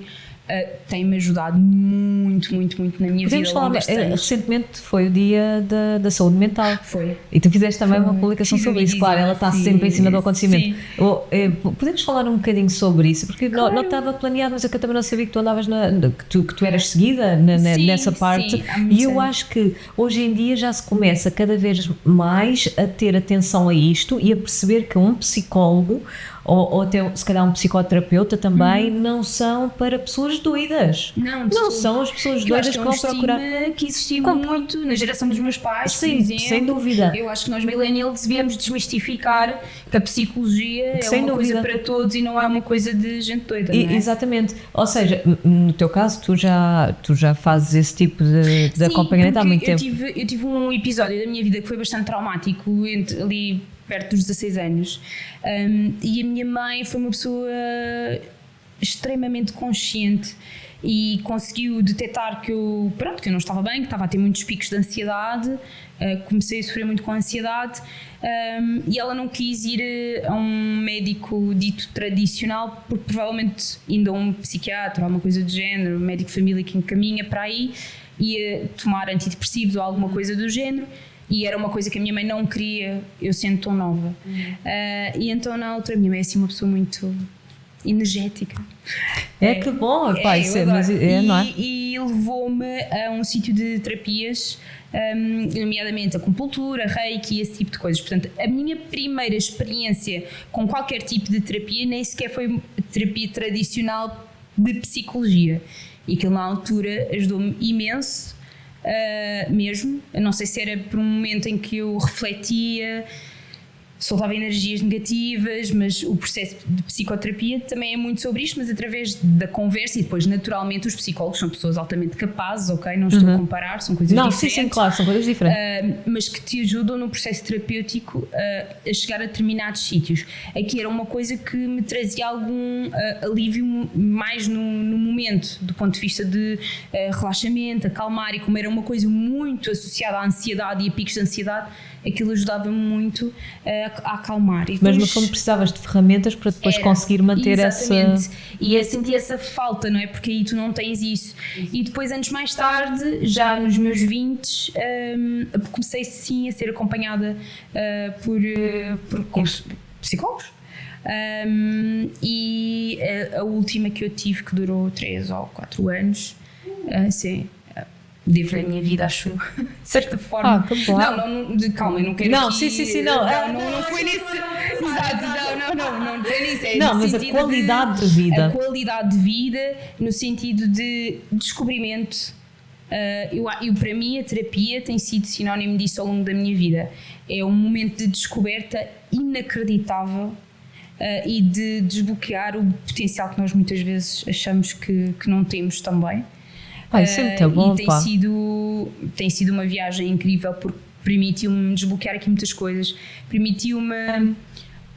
tem-me ajudado muito na minha Podemos vida. falar, recentemente foi o dia da saúde mental. Foi. E tu fizeste também uma publicação sobre isso, claro, ela está sempre em cima do acontecimento. Podemos falar um bocadinho sobre isso, porque não estava planeado, mas eu também não sabia que tu andavas que tu eras seguida nessa parte. Sim, e eu acho que hoje em dia já se começa cada vez mais a ter atenção a isto e a perceber que um psicólogo ou até se calhar um psicoterapeuta também não são para pessoas doidas. Não são as pessoas doidas que vão procurar. Que existia muito na geração dos meus pais, sim, por exemplo. sem dúvida. Eu acho que nós millennials devíamos desmistificar que a psicologia é uma coisa para todos e não é uma coisa de gente doida, não é? Exatamente. Ou seja, no teu caso, tu já fazes esse tipo de acompanhamento há muito tempo. Eu tive um episódio da minha vida que foi bastante traumático, ali perto dos 16 anos, e a minha mãe foi uma pessoa extremamente consciente e conseguiu detectar que eu não estava bem, que estava a ter muitos picos de ansiedade, comecei a sofrer muito com ansiedade, e ela não quis ir a um médico dito tradicional, porque provavelmente ainda um psiquiatra ou uma coisa do género, um médico de família que encaminha para aí, ia tomar antidepressivos ou alguma coisa do género, e era uma coisa que a minha mãe não queria, eu sendo tão nova. E então na altura a minha mãe é assim uma pessoa muito energética. Que bom, pai, não é? E levou-me a um sítio de terapias, nomeadamente acupuntura, reiki, esse tipo de coisas. Portanto, a minha primeira experiência com qualquer tipo de terapia nem sequer foi terapia tradicional de psicologia. E aquilo na altura ajudou-me imenso, mesmo. Eu não sei se era por um momento em que eu refletia, soltava energias negativas, mas o processo de psicoterapia também é muito sobre isto, mas através da conversa, e depois naturalmente os psicólogos são pessoas altamente capazes, ok? Não estou a comparar, são coisas diferentes. Sim, claro, são coisas diferentes. Mas que te ajudam no processo terapêutico a chegar a determinados sítios. Aqui era uma coisa que me trazia algum alívio mais no momento, do ponto de vista de relaxamento, acalmar, e como era uma coisa muito associada à ansiedade e a picos de ansiedade, aquilo ajudava-me muito a acalmar. E depois, mas no fundo precisavas de ferramentas para depois conseguir manter exatamente. essa... E eu senti essa falta, não é? Porque aí tu não tens isso. E depois, anos mais tarde, já nos meus 20, comecei sim a ser acompanhada por psicólogos. E a última que eu tive, que durou 3 ou 4 anos, sim, livre a minha vida, acho, de certa forma. Calma, eu não quero não, aqui, sim, não foi nisso. Exato, não foi nisso. Não, mas a qualidade de vida. A qualidade de vida, no sentido de descobrimento. Eu, para mim, a terapia tem sido sinónimo disso ao longo da minha vida. É um momento de descoberta inacreditável, e de desbloquear o potencial que nós muitas vezes achamos que não temos também. Isso é muito bom, e tem sido uma viagem incrível, porque permitiu-me desbloquear aqui muitas coisas, permitiu-me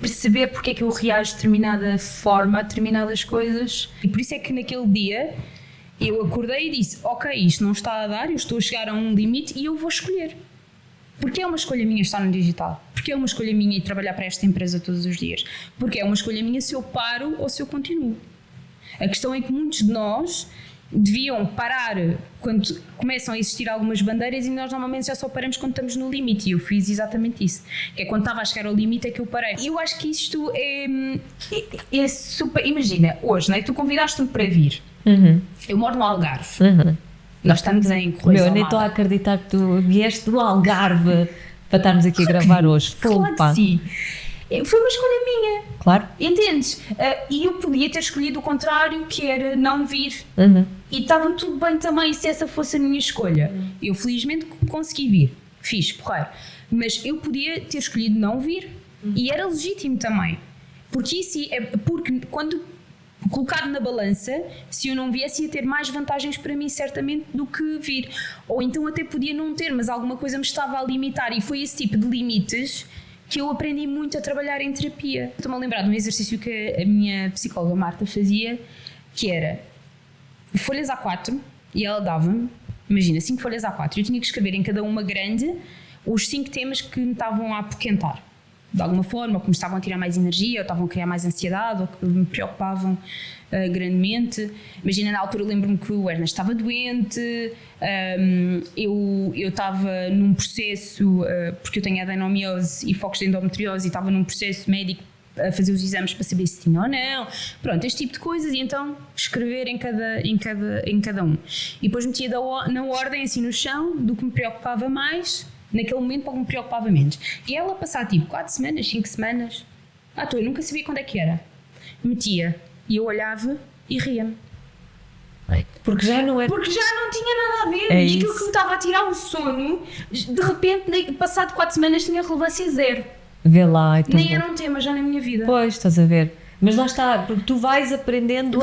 perceber porque é que eu reajo de determinada forma a determinadas coisas, e por isso é que naquele dia eu acordei e disse: ok, isto não está a dar, eu estou a chegar a um limite e eu vou escolher. Porque é uma escolha minha estar no digital, porque é uma escolha minha ir trabalhar para esta empresa todos os dias, porque é uma escolha minha se eu paro ou se eu continuo. A questão é que muitos de nós deviam parar quando começam a existir algumas bandeiras, e nós normalmente já só paramos quando estamos no limite, e eu fiz exatamente isso, que é quando estava a chegar ao limite é que eu parei. Eu acho que isto é super... Imagina, hoje, não é? Tu convidaste-me para vir, eu moro no Algarve, nós estamos em Correios. Eu nem estou a acreditar que tu vieste do Algarve para estarmos aqui a gravar hoje. Claro que sim. Foi uma escolha minha. Claro. Entendes? E eu podia ter escolhido o contrário, que era não vir. E estava tudo bem também se essa fosse a minha escolha. Eu felizmente consegui vir. Fiz, porreiro. Mas eu podia ter escolhido não vir. E era legítimo também. Porque quando colocado na balança, se eu não viesse, ia ter mais vantagens para mim certamente do que vir. Ou então até podia não ter, mas alguma coisa me estava a limitar. E foi esse tipo de limites que eu aprendi muito a trabalhar em terapia. Estou-me a lembrar de um exercício que a minha psicóloga Marta fazia, que era folhas A4, e ela dava-me, imagina, 5 folhas A4, eu tinha que escrever em cada uma grande os 5 temas que me estavam a apoquentar, de alguma forma, ou que me estavam a tirar mais energia, ou estavam a criar mais ansiedade, ou que me preocupavam grandemente. Imagina, na altura lembro-me que o Ernesto estava doente, eu estava num processo, porque eu tenho adenomiose e focos de endometriose, e estava num processo médico a fazer os exames para saber se tinha ou não, pronto, este tipo de coisas, e então escrever em cada um. E depois metia na ordem, assim, no chão, do que me preocupava mais naquele momento para o que me preocupava menos. E ela passar tipo 4 semanas, 5 semanas, eu nunca sabia quando é que era. Metia, e eu olhava e ria-me. Porque já não tinha nada a ver. E aquilo que me estava a tirar o sono, de repente, passado 4 semanas, tinha relevância 0. Vê lá. Nem era um tema já na minha vida. Pois, estás a ver. Mas lá está, porque tu vais aprendendo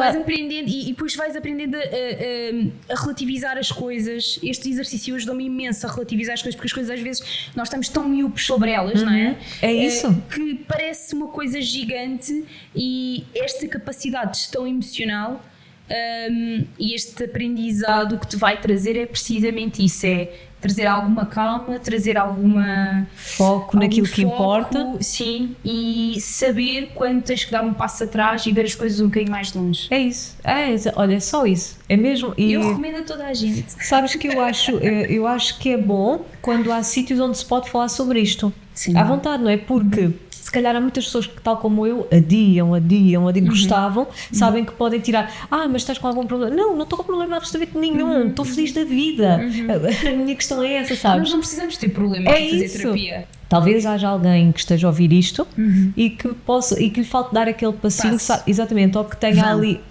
e depois vais aprendendo a relativizar as coisas. Este exercício ajuda-me imenso a relativizar as coisas, porque as coisas às vezes nós estamos tão miúpes sobre elas, não é? É isso. Que parece uma coisa gigante, e esta capacidade de gestão emocional e este aprendizado que te vai trazer é precisamente isso, é trazer alguma calma, trazer alguma foco naquilo que importa. Sim, e saber quando tens que dar um passo atrás e ver as coisas um bocadinho mais longe. É isso, olha, é só isso, é mesmo. E eu recomendo a toda a gente. Sabes que eu acho que é bom quando há sítios onde se pode falar sobre isto. Sim. À vontade, não é? Porque se calhar há muitas pessoas que, tal como eu, adiam, gostavam, sabem que podem tirar, mas estás com algum problema? Não estou com problema absolutamente nenhum, estou feliz da vida. A minha questão é essa, sabes? Nós não precisamos ter problema para fazer terapia. Talvez haja alguém que esteja a ouvir isto e que lhe falte dar aquele passinho, exatamente, ou que tenha ali...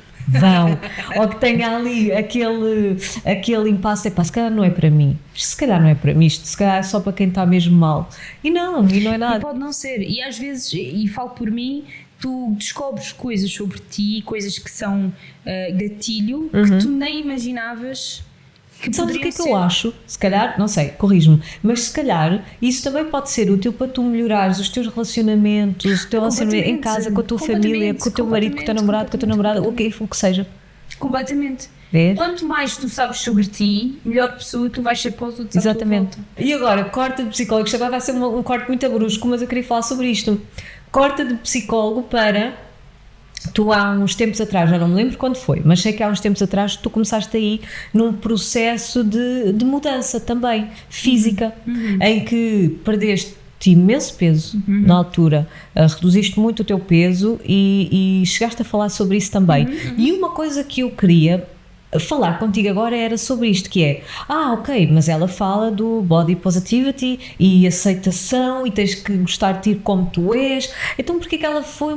ou que tenha ali aquele impasse, se calhar não é para mim, se calhar não é para mim, isto se calhar é só para quem está mesmo mal, e não é nada. E pode não ser, e às vezes, e falo por mim, tu descobres coisas sobre ti, coisas que são gatilho, que tu nem imaginavas. Sabes o que é que eu acho? Se calhar, não sei, corrijo-me, mas se calhar isso também pode ser útil para tu melhorares os teus relacionamentos, o teu relacionamento em casa, com a tua família, com o teu marido, com o teu namorado, com a tua namorada, o que seja. Completamente. Ver? Quanto mais tu sabes sobre ti, melhor pessoa tu vais ser para os outros. Exatamente. E agora, corte de psicólogo, isto agora vai ser um corte muito brusco, mas eu queria falar sobre isto. Corte de psicólogo para... Tu há uns tempos atrás, já não me lembro quando foi, mas sei que há uns tempos atrás tu começaste aí num processo de mudança também, física, em que perdeste imenso peso na altura, reduziste muito o teu peso e chegaste a falar sobre isso também. E uma coisa que eu queria falar contigo agora era sobre isto, que é, ok, mas ela fala do body positivity e aceitação e tens que gostar de ti como tu és, então porquê que ela foi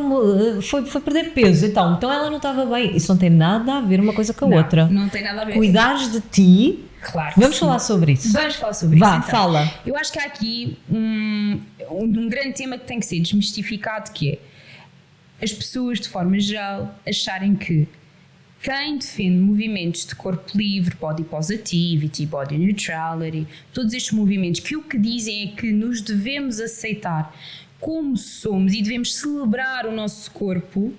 perder peso? Então ela não estava bem. Isso não tem nada a ver uma coisa com a outra. Não tem nada a ver. Cuidares de ti. Claro. Vamos falar sobre isso. Vamos falar sobre isso. Vá, fala. Eu acho que há aqui um grande tema que tem que ser desmistificado, que é as pessoas, de forma geral, acharem que quem defende movimentos de corpo livre, body positivity, body neutrality, todos estes movimentos que o que dizem é que nos devemos aceitar como somos e devemos celebrar o nosso corpo,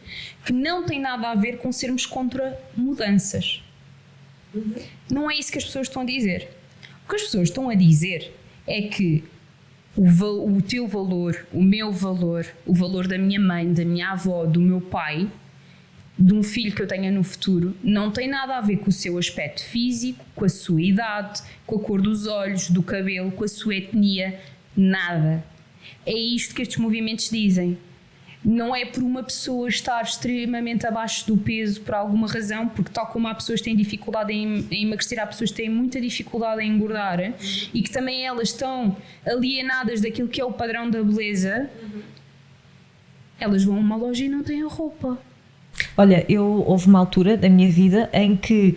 que não tem nada a ver com sermos contra mudanças. Não é isso que as pessoas estão a dizer. O que as pessoas estão a dizer é que o teu valor, o meu valor, o valor da minha mãe, da minha avó, do meu pai, de um filho que eu tenha no futuro, não tem nada a ver com o seu aspecto físico, com a sua idade, com a cor dos olhos, do cabelo, com a sua etnia, nada. É isto que estes movimentos dizem. Não é por uma pessoa estar extremamente abaixo do peso por alguma razão, porque tal como há pessoas que têm dificuldade em emagrecer, há pessoas que têm muita dificuldade em engordar e que também elas estão alienadas daquilo que é o padrão da beleza. Elas vão a uma loja e não têm a roupa. Olha, houve uma altura da minha vida em que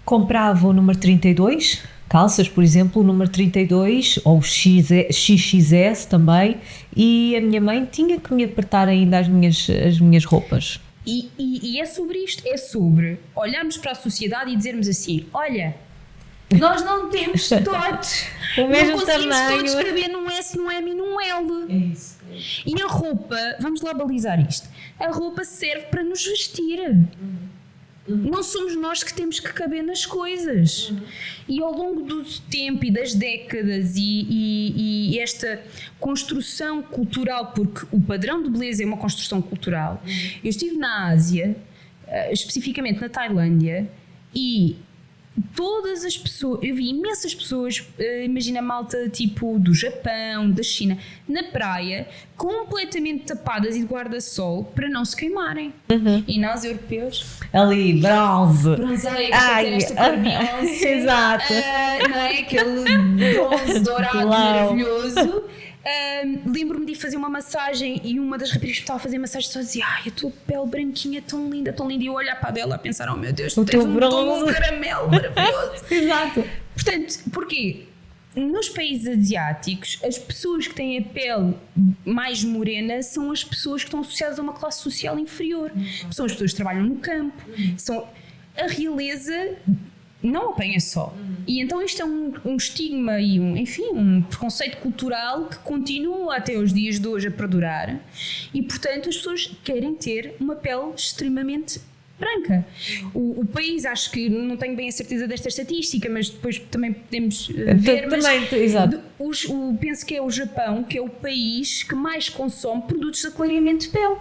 comprava o número 32, calças, por exemplo, o número 32, ou XXS também, e a minha mãe tinha que me apertar ainda as minhas roupas. E é sobre isto, é sobre olharmos para a sociedade e dizermos assim, olha, nós não temos todos o mesmo não conseguimos tamanho. Todos caber num S, num M e num L. É isso. E a roupa, vamos lá balizar isto, a roupa serve para nos vestir. Não somos nós que temos que caber nas coisas. E ao longo do tempo e das décadas e esta construção cultural, porque o padrão de beleza é uma construção cultural. Eu estive na Ásia, especificamente na Tailândia, e todas as pessoas, eu vi imensas pessoas, imagina a malta tipo do Japão, da China, na praia, completamente tapadas e de guarda-sol para não se queimarem. E nós, europeus, ali, bronze. Bronzeio, para ter esta cor Beyoncé. Exato. Não é? Aquele bronze dourado maravilhoso. Lembro-me de fazer uma massagem e uma das raparigas que estava a fazer massagem só dizia, ai, a tua pele branquinha é tão linda, e eu olhar para a dela a pensar, oh meu Deus, tu tens um tom caramelo maravilhoso. Exato. Portanto, porquê? nos países asiáticos, as pessoas que têm a pele mais morena são as pessoas que estão associadas a uma classe social inferior. São as pessoas que trabalham no campo. A realeza não apanha só. E então isto é um estigma e um preconceito cultural que continua até os dias de hoje a perdurar. E, portanto, as pessoas querem ter uma pele extremamente branca. O país, acho que não tenho bem a certeza desta estatística, mas depois também podemos ver. Exato. Penso que é o Japão, que é o país que mais consome produtos de clareamento de pele.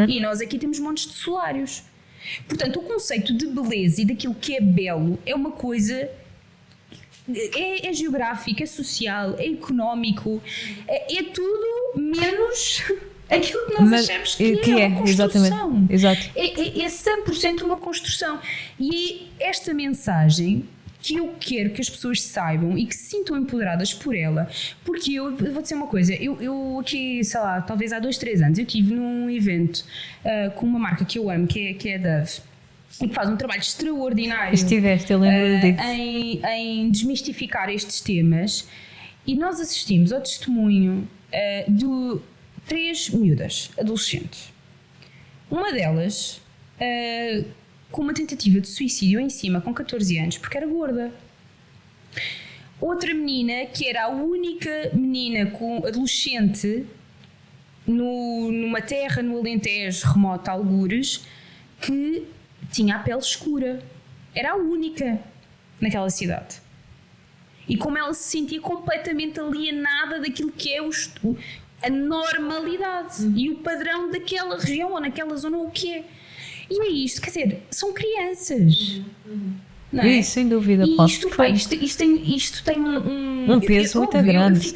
E nós aqui temos montes de solários. Portanto, o conceito de beleza e daquilo que é belo é uma coisa. É geográfico, é social, é económico, é tudo menos aquilo que nós achamos que é uma construção. Exatamente. É 100% uma construção. E é esta mensagem que eu quero que as pessoas saibam e que se sintam empoderadas por ela, porque eu vou dizer uma coisa, eu aqui, sei lá, talvez há 2-3 anos, eu estive num evento com uma marca que eu amo, que é a Dove, e que faz um trabalho extraordinário. Estiveste, eu lembro disso. Em desmistificar estes temas, e nós assistimos ao testemunho de 3 miúdas, adolescentes. Uma delas com uma tentativa de suicídio em cima, com 14 anos, porque era gorda. Outra menina, que era a única menina adolescente numa terra no Alentejo, remota, algures, que tinha a pele escura. Era a única naquela cidade. E como ela se sentia completamente alienada daquilo que é a normalidade e o padrão daquela região ou naquela zona, ou o que é. E é isto, quer dizer, são crianças. Não é? Sem dúvida, e isto tem um peso muito grande.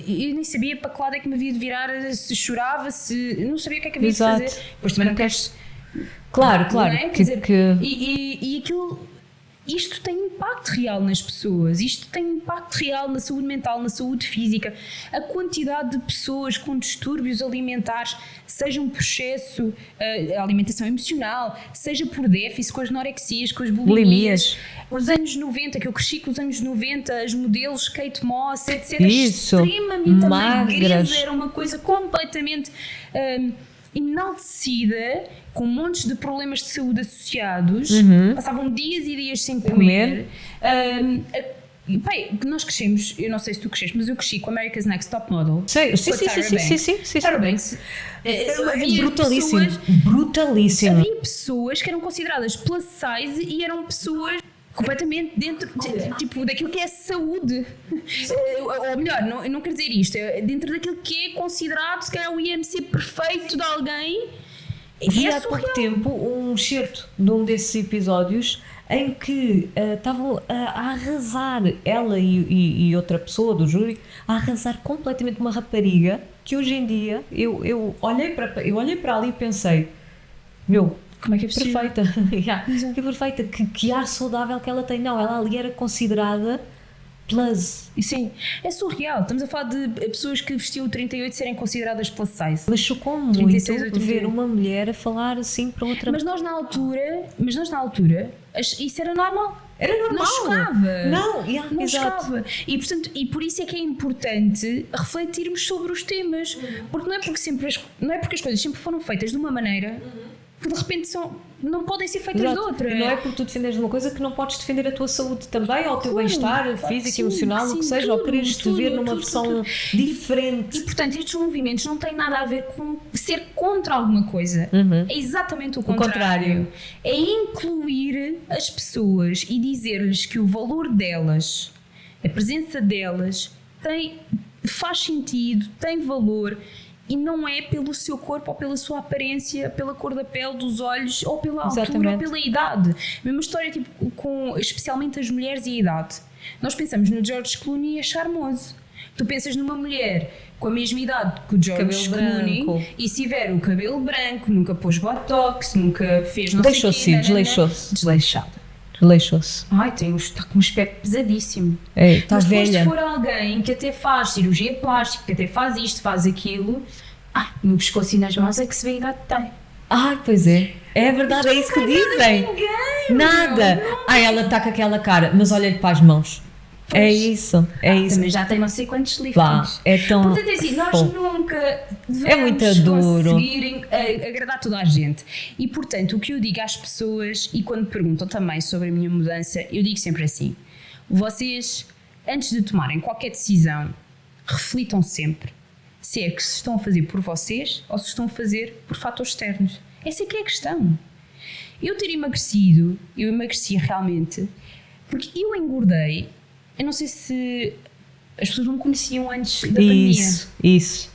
Eu nem sabia para que lado é que me havia de virar, se chorava, não sabia o que é que havia de fazer. Depois também não queres. Claro. É? E aquilo. Isto tem impacto real nas pessoas, isto tem impacto real na saúde mental, na saúde física. A quantidade de pessoas com distúrbios alimentares, seja um processo, a alimentação emocional, seja por déficit, com as anorexias, com as bulimias. Os anos 90, que eu cresci com os anos 90, as modelos Kate Moss, etc. Extremamente magras. Era uma coisa completamente enaltecida, com montes de problemas de saúde associados, passavam dias e dias sem comer. Nós crescemos, eu não sei se tu cresceste, mas eu cresci com America's Next Top Model. Sim. Sarah Banks. Brutalíssimo. Havia pessoas que eram consideradas plus size e eram pessoas completamente dentro tipo, daquilo que é saúde. Ou melhor, não quero dizer isto, é dentro daquilo que é considerado, se calhar, o IMC perfeito de alguém. Vi há pouco tempo um excerto de um desses episódios em que estavam a arrasar, ela e outra pessoa do júri, a arrasar completamente uma rapariga que hoje em dia eu olhei para ali e pensei, como é que é possível? Perfeita. Que perfeita, que ar saudável que ela tem. Não, ela ali era considerada plus. Sim, é surreal. Estamos a falar de pessoas que vestiam o 38 serem consideradas plus size. Mas chocou-me muito ver uma mulher a falar assim para outra. Mas nós na altura isso era normal. Era normal. Não chocava. Não chocava. E, portanto, por isso é que é importante refletirmos sobre os temas. Porque não é porque as coisas sempre foram feitas de uma maneira que de repente não podem ser feitas de outra. E não é porque tu defendes uma coisa que não podes defender a tua saúde também, ou o teu bem-estar físico, emocional, o que seja, ou queres te ver numa versão diferente. E portanto estes movimentos não têm nada a ver com ser contra alguma coisa. É exatamente o contrário. É incluir as pessoas e dizer-lhes que o valor delas, a presença delas faz sentido, tem valor. E não é pelo seu corpo, ou pela sua aparência, pela cor da pele, dos olhos, ou pela altura, ou pela idade. A mesma história, especialmente as mulheres e a idade. Nós pensamos no George Clooney e é charmoso. Tu pensas numa mulher com a mesma idade que o George Clooney e se tiver o cabelo branco, nunca pôs botox, nunca fez não sei o quê. Desleixou-se. Ai, está com um aspecto pesadíssimo. Está velha. Se for alguém que até faz cirurgia plástica, que até faz isto, faz aquilo, no pescoço e nas mãos é que se vê a idade que tem. Pois é. É verdade, é isso que dizem. Ninguém, nada. Ela está com aquela cara, mas olha-lhe para as mãos. É isso, é isso. Também já tem não sei quantos Vá, liftings. é tão. Portanto, é assim, nós Pô. nunca devemos É muito duro. conseguir agradar toda a gente. E, portanto, o que eu digo às pessoas, e quando perguntam também sobre a minha mudança, eu digo sempre assim: vocês, antes de tomarem qualquer decisão, reflitam sempre se é que se estão a fazer por vocês ou se estão a fazer por fatores externos. Essa é que é a questão. Eu ter emagrecido, eu emagreci realmente, porque eu engordei. Eu não sei se as pessoas não me conheciam antes da pandemia. Isso.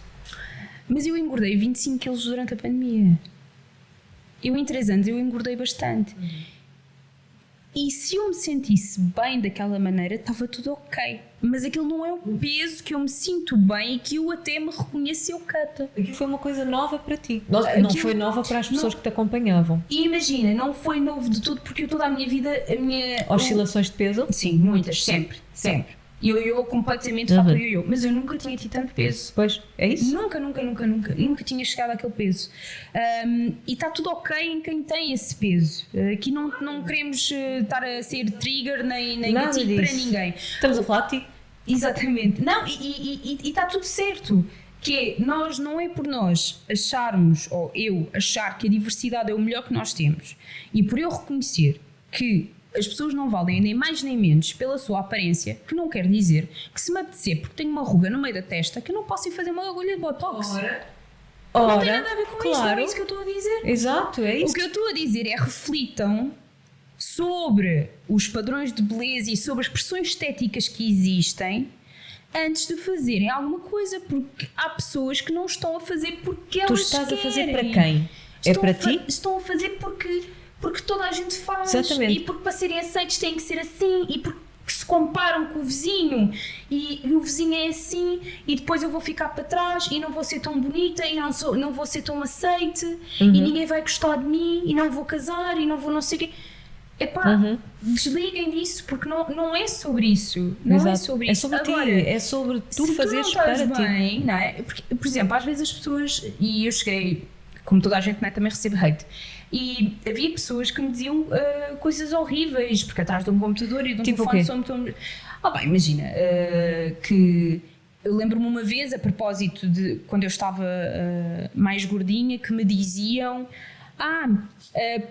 Mas eu engordei 25 quilos durante a pandemia. Eu em 3 anos eu engordei bastante. E se eu me sentisse bem daquela maneira, estava tudo ok. Mas aquilo não é o peso que eu me sinto bem e que eu até me reconheço eu cata. Aquilo foi uma coisa nova para ti. Não Aquilo- foi nova para as pessoas não. que te acompanhavam. E imagina, não foi novo de tudo, porque eu toda a minha vida, Oscilações de peso? Sim, muitas, sempre. Eu completamente fator yo-yo, mas eu nunca tinha tido tanto peso. Pois, é isso? Nunca tinha chegado àquele peso. E está tudo ok em quem tem esse peso. Aqui não queremos estar a ser trigger nem Nada negativo para disso. ninguém. Estamos a falar de ti. Exatamente. Não, e está tudo certo. Que é, nós não é por nós acharmos, ou eu achar que a diversidade é o melhor que nós temos, e por eu reconhecer que as pessoas não valem nem mais nem menos pela sua aparência, que não quer dizer que se me apetecer porque tenho uma ruga no meio da testa, que eu não posso ir fazer uma agulha de botox. Não tem nada a ver com isso, não é isso que eu estou a dizer. Exato, é O isso. que eu estou a dizer é reflitam sobre os padrões de beleza e sobre as pressões estéticas que existem antes de fazerem alguma coisa, porque há pessoas que não estão a fazer porque Tu elas estás querem. a fazer para quem? É para ti? Estão a fazer porque toda a gente faz. Exatamente. E porque para serem aceitos têm que ser assim, e porque se comparam com o vizinho e o vizinho é assim, e depois eu vou ficar para trás e não vou ser tão bonita e não vou ser tão aceite e ninguém vai gostar de mim e não vou casar e não vou não sei o quê. Epá, desliguem disso, porque não é sobre isso. Não Exato. é sobre É isso. sobre Agora, ti, é sobre tu se fazeres tu não para estás ti. bem, não é? Porque, por exemplo, às vezes as pessoas, e eu cheguei, como toda a gente, não é, também recebo hate, e havia pessoas que me diziam coisas horríveis, porque atrás de um computador e de um Tipo o telefone quê? são muito... bem, imagina, que eu lembro-me uma vez, a propósito de quando eu estava mais gordinha, que me diziam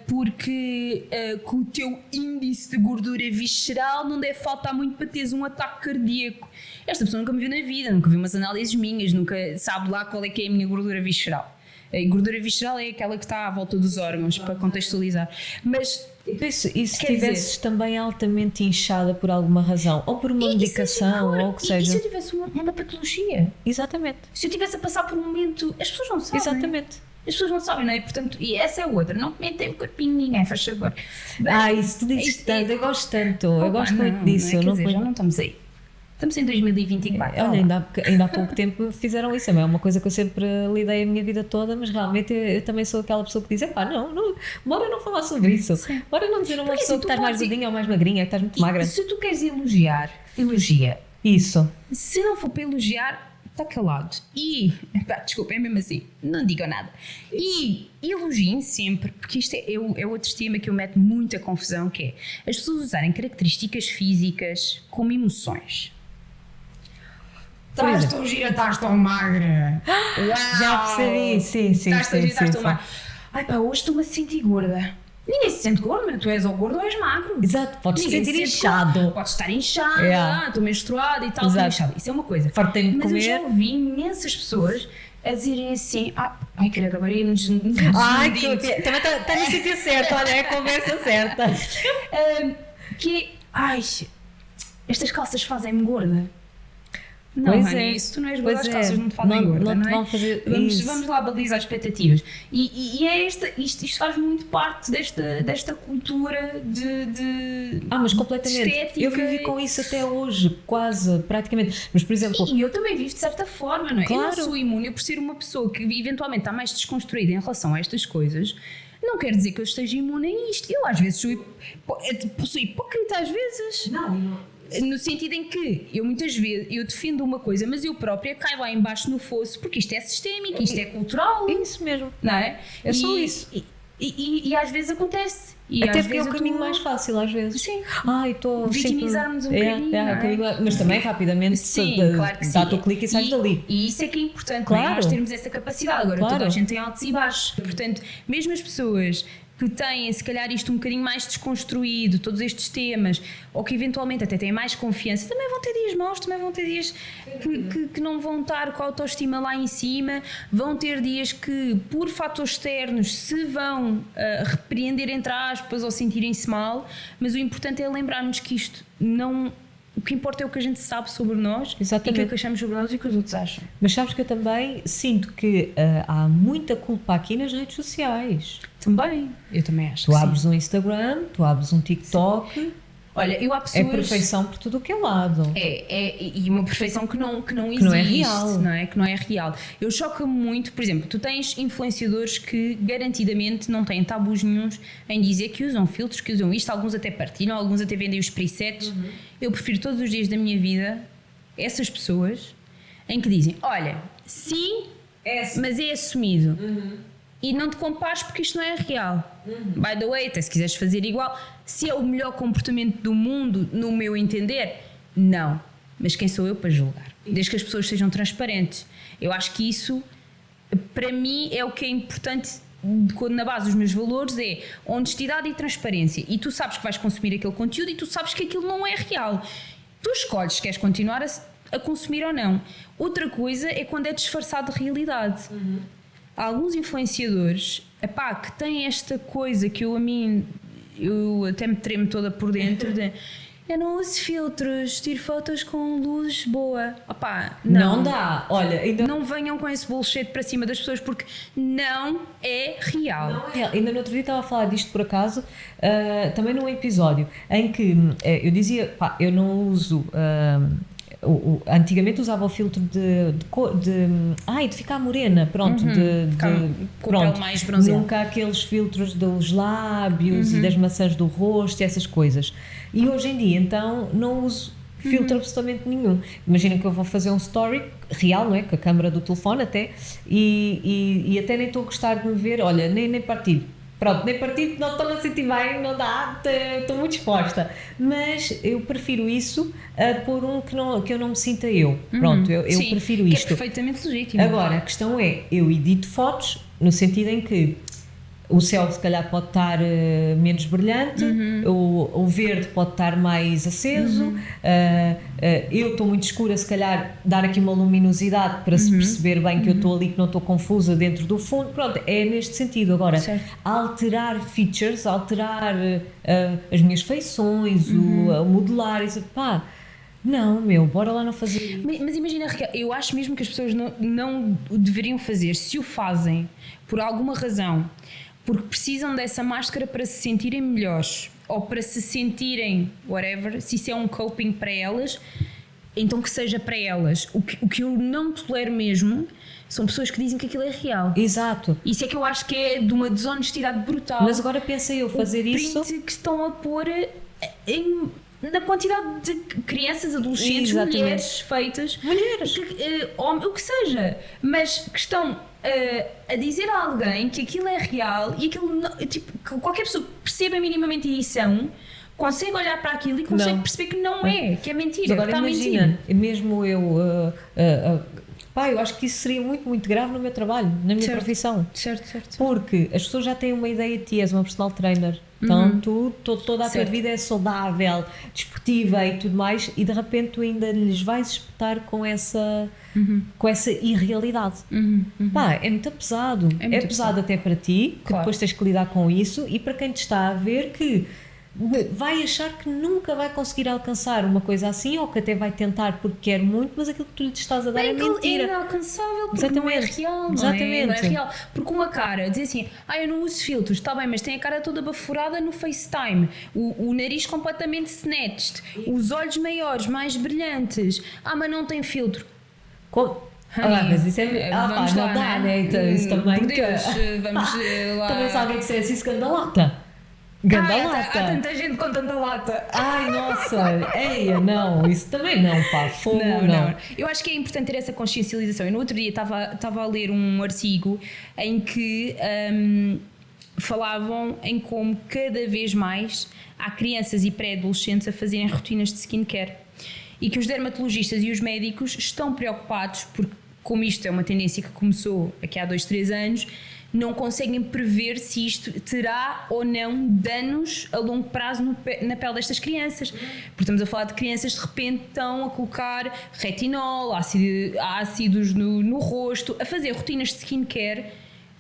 porque com o teu índice de gordura visceral não deve faltar muito para teres um ataque cardíaco. Esta pessoa nunca me viu na vida, nunca viu umas análises minhas, nunca sabe lá qual é que é a minha gordura visceral. A gordura visceral é aquela que está à volta dos órgãos, para contextualizar. Mas E se quer estivesses dizer- também altamente inchada por alguma razão, ou por uma medicação, ou o que E se seja. eu tivesse uma patologia? Exatamente. Se eu estivesse a passar por um momento... As pessoas não sabem. Exatamente. As pessoas não sabem, não é? Portanto, e essa é outra. Não comentem o corpinho de ninguém, faz favor. Isso tu dizes Isso tanto, é- eu gosto tanto, eu Opa, gosto muito não, disso. Não é? Eu Quer não dizer, ponho- já não estamos aí. Estamos em 2024. Olha, ainda há pouco tempo me fizeram isso, é uma coisa que eu sempre lidei a minha vida toda, mas realmente eu também sou aquela pessoa que diz, não, bora não falar sobre isso, bora não dizer a uma Porque pessoa assim, que tu estás mais podes- gordinha ou mais magrinha, que estás muito magra. Se tu queres elogiar, elogia. Isso. Se não for para elogiar, está calado. E, desculpa, é mesmo assim, não digam nada. E elogiem sempre, porque isto é outro tema que eu meto muita confusão, que é as pessoas usarem características físicas como emoções. Estás tão gira, estás tão magra. Uau! Já percebi, sim. Estás tão gira, estás tão magra. Ai pá, hoje estou-me a sentir gorda. Ninguém se sente gordo, mas tu és ou gordo ou és magro. Exato, podes Ninguém sentir se sente inchado. gordo. Podes estar inchada, Yeah. estou menstruada e tal, Exato. estou inchada. Isso é uma coisa. Fartei-me de Mas eu comer. já ouvi imensas pessoas a dizerem assim: ai, credo, agora íamos. Ai, também está no sítio certo, olha, é a conversa certa. Que ai, estas calças fazem-me gorda. Não, Pois Ana, é. isso tu não és gorda, Pois as é. calças não te fazem Não- gorda, não te é? vão fazer vamos, isso. vamos lá balizar expectativas. E é isto faz muito parte desta cultura de Mas completamente. estética. Eu vivi com isso até hoje, quase, praticamente. Mas, por exemplo, E eu também vivo de certa forma, não é? Eu Claro. não sou imune, eu por ser uma pessoa que eventualmente está mais desconstruída em relação a estas coisas, não quer dizer que eu esteja imune a isto. Eu às vezes sou hipócrita, às vezes. No sentido em que eu muitas vezes eu defendo uma coisa, mas eu própria caio lá embaixo no fosso, porque isto é sistémico, isto é cultural, é isso mesmo. não é? É só E- isso. E às vezes acontece. E Até às porque é vezes o eu caminho tô- mais fácil às vezes. Sim. Ai, estou Vitimizarmos um bocadinho, não é? mas também rapidamente Sim, claro que sim. dá-te o clique e sais dali. E isso é que é importante, Claro. não é? Nós termos essa capacidade. Agora, Claro. toda a gente tem altos e baixos. Portanto, mesmo as pessoas que têm, se calhar, isto um bocadinho mais desconstruído, todos estes temas, ou que eventualmente até têm mais confiança, também vão ter dias maus, também vão ter dias que não vão estar com a autoestima lá em cima, vão ter dias que, por fatores externos, se vão repreender, entre aspas, ou sentirem-se mal, mas o importante é lembrarmos que isto não... O que importa é o que a gente sabe sobre nós, Exatamente. e aquilo que achamos sobre nós e o que os outros acham. Mas sabes que eu também sinto que há muita culpa aqui nas redes sociais. Também, eu também acho Tu que abres sim. um Instagram, tu abres um TikTok, Olha, eu há é pessoas... perfeição por tudo o que é lado. E uma perfeição que não existe, não é real. não é? Que não é real. Eu choco-me muito, por exemplo, tu tens influenciadores que garantidamente não têm tabus nenhuns em dizer que usam filtros, que usam isto, alguns até partilham, alguns até vendem os presets. Eu prefiro todos os dias da minha vida essas pessoas em que dizem, olha, sim, mas é assumido. E não te compares porque isto não é real. By the way, até se quiseres fazer igual, se é o melhor comportamento do mundo, no meu entender, não. Mas quem sou eu para julgar? Desde que as pessoas sejam transparentes. Eu acho que isso, para mim, é o que é importante quando na base dos meus valores é honestidade e transparência. E tu sabes que vais consumir aquele conteúdo e tu sabes que aquilo não é real. Tu escolhes se queres continuar a consumir ou não. Outra coisa é quando é disfarçado de realidade. Há alguns influenciadores, epá, que têm esta coisa que eu até me tremo toda por dentro de, eu não uso filtros, tiro fotos com luz boa. Opá, Não dá. Olha, ainda não venham com esse bullshit para cima das pessoas porque não é real. Não é real. Ainda no outro dia estava a falar disto por acaso, também num episódio em que eu dizia, pá, eu não uso. Antigamente usava o filtro de ficar morena, pronto, Com a pele mais bronzeada. nunca aqueles filtros dos lábios e das maçãs do rosto e essas coisas. E hoje em dia, então, não uso filtro absolutamente nenhum. Imagina que eu vou fazer um story real, não é? Com a câmera do telefone até, e até nem estou a gostar de me ver, olha, nem partilho. Pronto, nem partido, não estou a sentir bem, não dá, estou muito exposta. Mas eu prefiro isso a pôr um que eu não me sinta eu. Pronto, eu Sim, prefiro que isto. é perfeitamente legítimo. Agora, a questão é, eu edito fotos no sentido em que o céu se calhar pode estar menos brilhante, o verde pode estar mais aceso, eu estou muito escura, se calhar dar aqui uma luminosidade para se perceber bem que eu estou ali, que não estou confusa dentro do fundo. Pronto, é neste sentido. Agora, Certo. alterar features, alterar as minhas feições, o modelar, isso, pá, não, bora lá não fazer. Mas imagina, Raquel, eu acho mesmo que as pessoas não o deveriam fazer. Se o fazem por alguma razão, porque precisam dessa máscara para se sentirem melhores ou para se sentirem whatever, se isso é um coping para elas, então que seja para elas. O que eu não tolero mesmo são pessoas que dizem que aquilo é real. Exato. Isso é que eu acho que é de uma desonestidade brutal. Mas agora pensa eu fazer isso. O print que estão a pôr na quantidade de crianças, adolescentes, Exatamente. mulheres feitas, o que seja, mas que estão a dizer a alguém que aquilo é real e aquilo não, tipo, que qualquer pessoa que perceba minimamente a edição consegue olhar para aquilo e consegue Não. perceber que não é, que é mentira, Mas agora que está a imagina, mentir. mesmo eu eu acho que isso seria muito, muito grave no meu trabalho, na minha Certo. profissão. Certo. Porque as pessoas já têm uma ideia de ti, és uma personal trainer. Então toda a tua Certo. vida é saudável, desportiva e tudo mais, e de repente tu ainda lhes vais espetar com essa irrealidade. Pá, é muito pesado. É muito pesado até para ti, que Claro. depois tens que lidar com isso, e para quem te está a ver que vai achar que nunca vai conseguir alcançar uma coisa assim, ou que até vai tentar porque quer muito, mas aquilo que tu lhe estás a dar é mentira. É inalcançável porque não é Exatamente. real, não Exatamente. é? Não é real. Porque uma cara, dizer assim, eu não uso filtros, está bem, mas tem a cara toda baforada no FaceTime, o nariz completamente snatched, os olhos maiores, mais brilhantes, mas não tem filtro. Mas isso vamos não lá, dá, né? né? Isso também. Por Deus, vamos lá. Também se alguém dissesse isso, gandalata. Há Gandalata. tanta gente com tanta lata. Ai, nossa, não, isso também não, pá, fogo, não. Eu acho que é importante ter essa consciencialização. Eu no outro dia estava a ler um artigo em que falavam em como cada vez mais há crianças e pré-adolescentes a fazerem rotinas de skincare e que os dermatologistas e os médicos estão preocupados porque, como isto é uma tendência que começou aqui há 2-3 anos, não conseguem prever se isto terá ou não danos a longo prazo na pele destas crianças. Porque estamos a falar de crianças que de repente estão a colocar retinol, ácidos no rosto, a fazer rotinas de skincare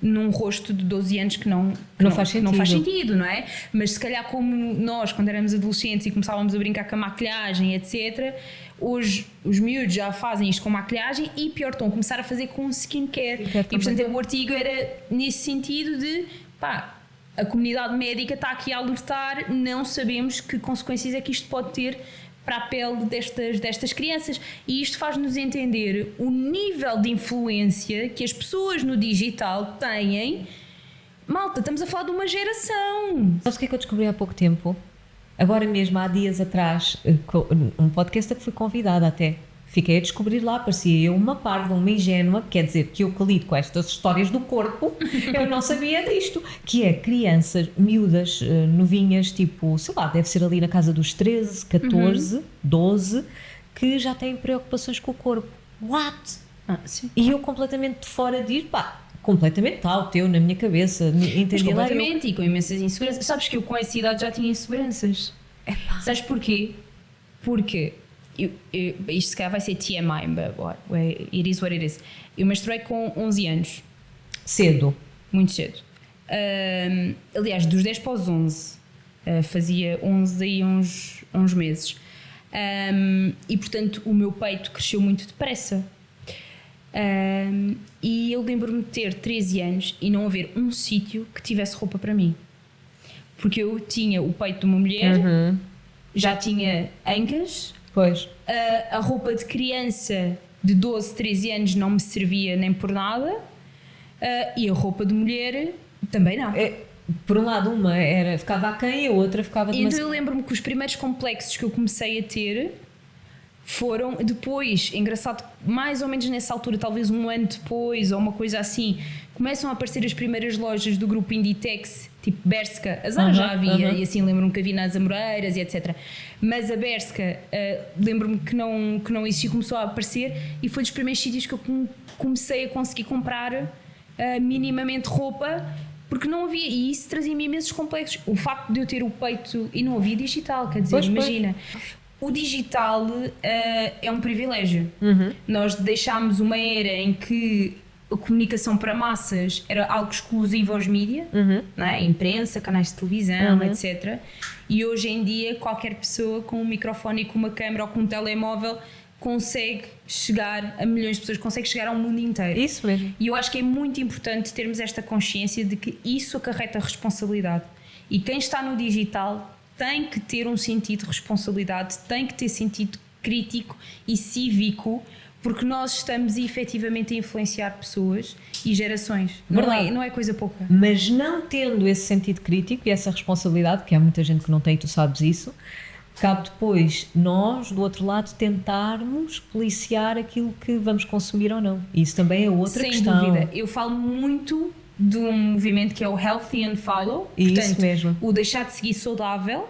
num rosto de 12 anos que não faz sentido, não é? Mas se calhar como nós, quando éramos adolescentes e começávamos a brincar com a maquilhagem, etc., hoje os miúdos já fazem isto com maquilhagem e pior, estão a começar a fazer com skincare. E portanto o artigo era nesse sentido de a comunidade médica está aqui a alertar, não sabemos que consequências é que isto pode ter para a pele destas crianças, e isto faz-nos entender o nível de influência que as pessoas no digital têm. Malta, estamos a falar de uma geração. Sabes o que é que eu descobri há pouco tempo? Agora mesmo, há dias atrás, um podcast a que fui convidada até. Fiquei a descobrir lá, parecia eu uma parva, uma ingênua, quer dizer, que eu que lido com estas histórias do corpo, eu não sabia disto, que é crianças, miúdas, novinhas, tipo, sei lá, deve ser ali na casa dos 13, 14, 12, que já têm preocupações com o corpo. What? Sim. E eu completamente fora disso, completamente out, eu na minha cabeça, entendi lá. Completamente, e com imensas inseguranças. Sabes que eu com essa idade já tinha inseguranças. Sabes porquê? Porque isto se calhar vai ser TMI, but it is what it is. Eu menstruei com 11 anos. Cedo. Muito cedo. Aliás, dos 10 para os 11. Fazia 11 daí uns meses. E portanto o meu peito cresceu muito depressa. E eu lembro-me de ter 13 anos e não haver um sítio que tivesse roupa para mim. Porque eu tinha o peito de uma mulher, já tinha ancas. Pois. A roupa de criança de 12, 13 anos não me servia nem por nada, e a roupa de mulher também não. Por um lado, uma ficava aquém e a outra ficava demasiado. Então eu lembro-me que os primeiros complexos que eu comecei a ter foram depois, engraçado, mais ou menos nessa altura, talvez um ano depois ou uma coisa assim, começam a aparecer as primeiras lojas do grupo Inditex, tipo Bershka. A Zara já havia, e assim lembro-me que havia nas Amoreiras e etc. Mas a Bershka, lembro-me que não existia, começou a aparecer, e foi dos primeiros sítios que eu comecei a conseguir comprar minimamente roupa, porque não havia, e isso trazia-me imensos complexos. O facto de eu ter o peito, e não havia digital, quer dizer, imagina. O digital é um privilégio. Nós deixámos uma era em que a comunicação para massas era algo exclusivo aos mídias, não é? Imprensa, canais de televisão, etc. E hoje em dia qualquer pessoa com um microfone e com uma câmera ou com um telemóvel consegue chegar a milhões de pessoas, consegue chegar ao mundo inteiro. Isso mesmo. E eu acho que é muito importante termos esta consciência de que isso acarreta responsabilidade. E quem está no digital tem que ter um sentido de responsabilidade, tem que ter sentido crítico e cívico, porque nós estamos efetivamente a influenciar pessoas e gerações. Não é coisa pouca. Mas não tendo esse sentido crítico e essa responsabilidade, que há muita gente que não tem e tu sabes isso, cabe depois nós, do outro lado, tentarmos policiar aquilo que vamos consumir ou não. Isso também é outra questão. Sem dúvida. Eu falo muito de um movimento que é o Healthy and Follow, portanto, isso mesmo. O deixar de seguir saudável,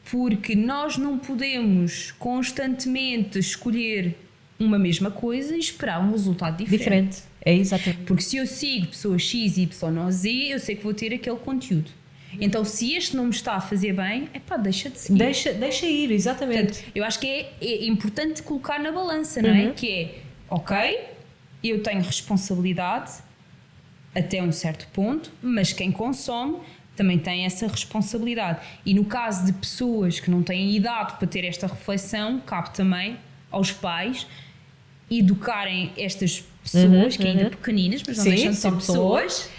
porque nós não podemos constantemente escolher uma mesma coisa e esperar um resultado diferente. É exatamente. Porque se eu sigo pessoas X, Y ou Z, eu sei que vou ter aquele conteúdo. Então, se este não me está a fazer bem, deixa de seguir. Deixa ir, exatamente. Portanto, eu acho que é importante colocar na balança, não é? Que é, ok, eu tenho responsabilidade até um certo ponto, mas quem consome também tem essa responsabilidade. E no caso de pessoas que não têm idade para ter esta reflexão, cabe também aos pais educarem estas pessoas, que ainda pequeninas, mas não deixam de ser pessoas,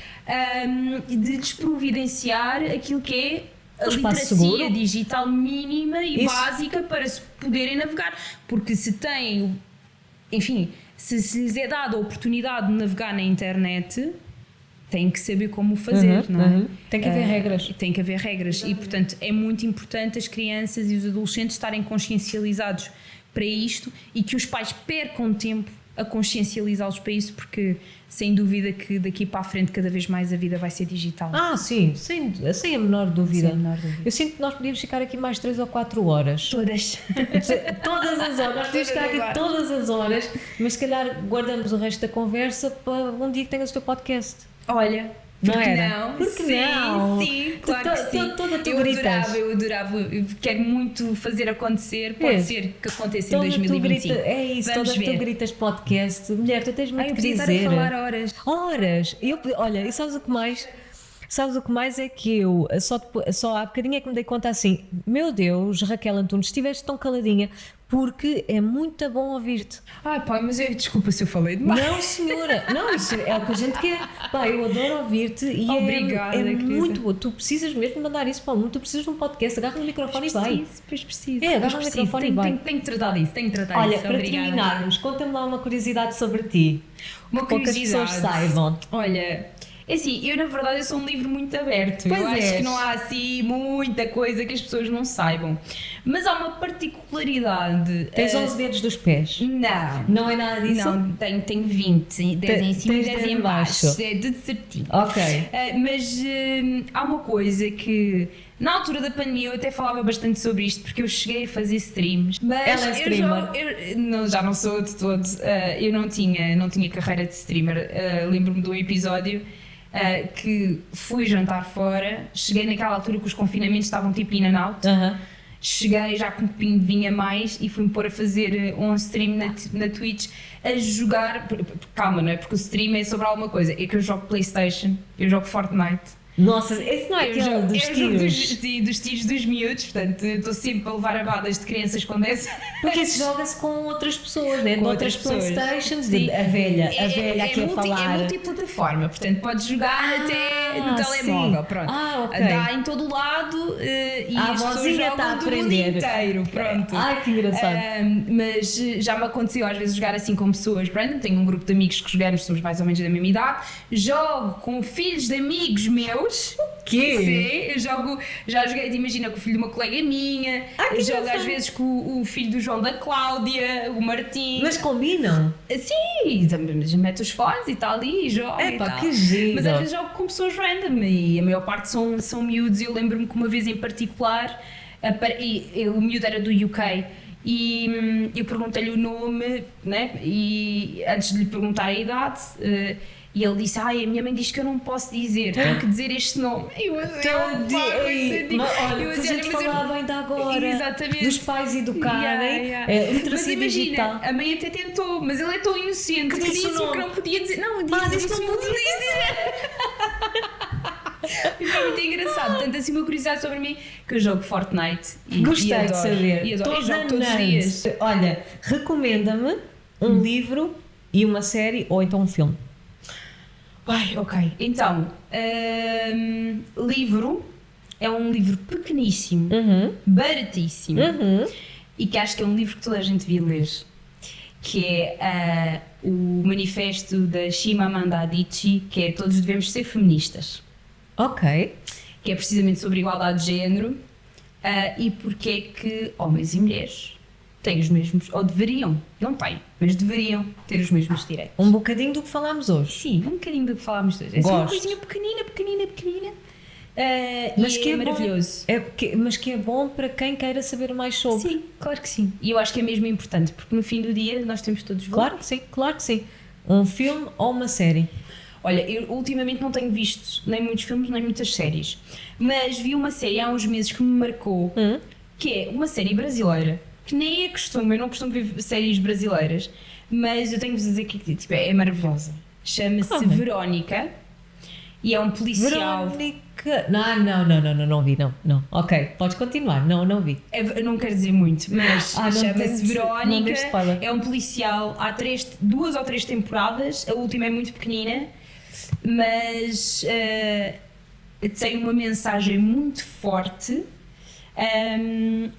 de lhes providenciar aquilo que é a literacia digital mínima e básica para se poderem navegar. Porque se têm, enfim, se lhes é dada a oportunidade de navegar na internet, têm que saber como fazer, não é? Tem que haver regras. Tem que haver regras. E, portanto, é muito importante as crianças e os adolescentes estarem consciencializados para isto e que os pais percam tempo a consciencializá-los para isso, porque sem dúvida que daqui para a frente cada vez mais a vida vai ser digital. Sim, sem a menor dúvida. Sem a menor dúvida. Eu sinto que nós podíamos ficar aqui mais 3 ou 4 horas. Todas. Todas as horas, nós podíamos ficar aqui todas as horas, mas se calhar guardamos o resto da conversa para um dia que tenhas o teu podcast. Olha, Não porque era? não? Porque sim, não? sim, claro que sim. Toda tu eu gritas. adorava, eu quero muito fazer acontecer, pode ser que aconteça em Toda tu 2025. grita, é isso, Vamos toda tu ver. gritas podcast. Mulher, tu tens muito Eu que podia estar dizer. a falar horas. Horas! Olha, e sabes o que mais? Sabes o que mais é que eu só há bocadinho é que me dei conta assim, meu Deus, Raquel Antunes, estiveste tão caladinha, porque é muito bom ouvir-te. Ai pá, mas desculpa se eu falei demais. Não, senhora, não, isso é o que a gente quer. Pá, eu adoro ouvir-te e Obrigada, é querida. muito bom. Tu precisas mesmo mandar isso para o mundo, tu precisas de um podcast, agarra no microfone e vai. Preciso. É, agarra o microfone e vai. Tenho que tratar disso, Olha, disso. para Obrigada. terminarmos, conta-me lá uma curiosidade sobre ti. Uma Poucas curiosidade. pessoas saibam. Olha, é assim, eu na verdade eu sou um livro muito aberto. Pois eu acho és. que não há assim muita coisa que as pessoas não saibam. Mas há uma particularidade. Tens 11 dedos dos pés. Não. Não é nada disso? Não, tenho 20, 10 em cima e Tens 10 10 em em baixo. baixo. É tudo certinho. Ok. Mas há uma coisa que na altura da pandemia eu até falava bastante sobre isto porque eu cheguei a fazer streams. Mas Ela é streamer. já não sou de todo. Eu não tinha carreira de streamer. Lembro-me de um episódio que fui jantar fora. Cheguei naquela altura que os confinamentos estavam tipo in and out. Aham. Cheguei já com um copinho de vinho a mais e fui-me pôr a fazer um stream na Twitch a jogar. Calma, não é? Porque o stream é sobre alguma coisa. É que eu jogo PlayStation, eu jogo Fortnite. Nossa, esse não é aquele dos eu jogo tiros. dos tiros dos miúdos, portanto eu estou sempre a levar abadas de crianças com 10 Porque isso joga-se com outras pessoas, né? Com Com outras outras pessoas. Playstations. Sim. A velha aqui a falar. É multiplataforma, portanto podes jogar até no telemóvel. sim. Pronto. Ok. Dá em todo o lado e A as pessoas avózinha está a jogam do mundo aprender. inteiro. Pronto. Ai, que engraçado. Mas já me aconteceu às vezes jogar assim com pessoas random. Tenho um grupo de amigos que jogamos, somos mais ou menos da mesma idade. Jogo com filhos de amigos meus. Quê? Sim, eu jogo, já joguei, imagina, com o filho de uma colega minha. Que Eu jogo engraçado. às vezes com o filho do João da Cláudia, o Martim. Mas combinam? Sim, meto os fones e está ali e jogo. e Epá, tal. que giro. Mas às vezes jogo com pessoas random e a maior parte são miúdos. Eu lembro-me que uma vez em particular, o miúdo era do UK. E eu perguntei-lhe o nome, né? E antes de lhe perguntar a idade, e ele disse: a minha mãe diz que eu não posso dizer, tenho que dizer este nome. Olha, a gente falava ainda agora Exatamente. dos pais educarem, Mas literacia imagina, digital. a mãe até tentou, mas ele é tão inocente que disse o disse o que nome. não podia dizer. Não, disse disse que não podia E foi muito engraçado. Portanto, assim, uma curiosidade sobre mim, que eu jogo Fortnite e Gostei e de adoro. saber. E adoro. Eu jogo todos os Toda dias. noite. Olha, recomenda-me um livro e uma série ou então um filme. Ai, ok. Então, livro é um livro pequeníssimo, baratíssimo, e que acho que é um livro que toda a gente devia ler, que é o manifesto da Chimamanda Adichie, que é Todos Devemos Ser Feministas, Ok. que é precisamente sobre igualdade de género e porque é que homens e mulheres têm os mesmos, ou deveriam, não têm, mas deveriam ter os mesmos direitos. Um bocadinho do que falámos hoje. Sim, um bocadinho do que falámos hoje. É só uma Gosto. coisinha pequenina. Mas E que é bom. maravilhoso. Mas que é bom para quem queira saber mais sobre. Sim, claro que sim. E eu acho que é mesmo importante, porque no fim do dia nós temos todos valor. Claro que sim, claro que sim. Um filme ou uma série? Olha, eu ultimamente não tenho visto nem muitos filmes, nem muitas séries, mas vi uma série há uns meses que me marcou, que é uma série brasileira, que nem é costume, eu não costumo ver séries brasileiras, mas eu tenho de vos dizer que tipo, é maravilhosa. Chama-se Verónica e é um policial. Verónica. Não vi, não. Ok, podes continuar. Não vi. Eu não quero dizer muito, mas não chama-se tens- não Verónica. dês spoiler. É um policial, há 2 ou 3 temporadas, a última é muito pequenina, mas tem uma mensagem muito forte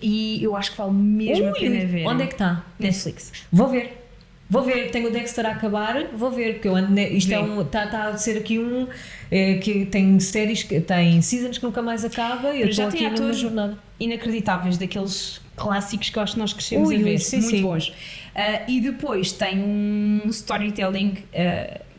e eu acho que vale mesmo a pena ver. Onde é que está? Netflix. Vou ver. Tenho o Dexter a acabar, vou ver, porque eu ando, isto está a ser aqui que tem séries, tem seasons que nunca mais acaba e eu Já estou tem aqui numa atores jornada. inacreditáveis, daqueles clássicos que eu acho que nós crescemos Ui, a ver, sim, muito sim. bons. E depois tem um storytelling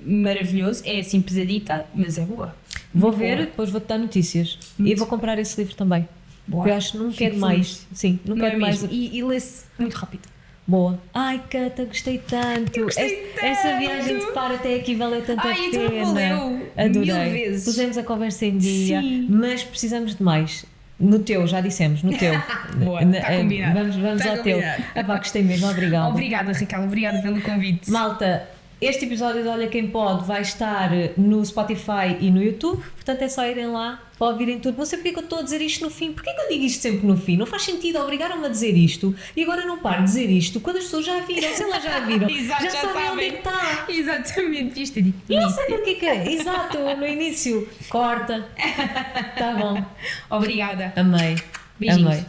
maravilhoso, é assim pesadita, mas é boa. Vou Muito ver, boa. depois vou-te dar notícias. E vou comprar esse livro também. Boa. Porque eu acho que não Fico quero mais. feliz. Sim, não Não é quero mais. mesmo? E lê-se muito rápido. Boa. Ai, Cata, gostei tanto. gostei Essa tanto. viagem de Faro até aqui valeu tanta Ai, então pena. valeu. Adorei. 1000 vezes. Pusemos a conversa em dia, Sim. mas precisamos de mais. No teu, já dissemos, no teu. Boa, tá combinado. Vamos Tá ao teu. combinado. Epá, gostei mesmo, obrigada. Obrigada, Raquel. Obrigada pelo convite. Malta, este episódio de Olha Quem Pode vai estar no Spotify e no YouTube, portanto é só irem lá para ouvirem tudo. Não sei porque é que eu estou a dizer isto no fim. Porquê que eu digo isto sempre no fim? Não faz sentido, obrigaram-me a dizer isto e agora não paro de dizer isto quando as pessoas já viram, se elas já viram, Exato, já já sabem onde é que sabem. está. Exatamente, isto é dito. Não sei porque que é. Exato, no início. Corta. Tá bom. Obrigada. Amei. Beijinhos. Amei.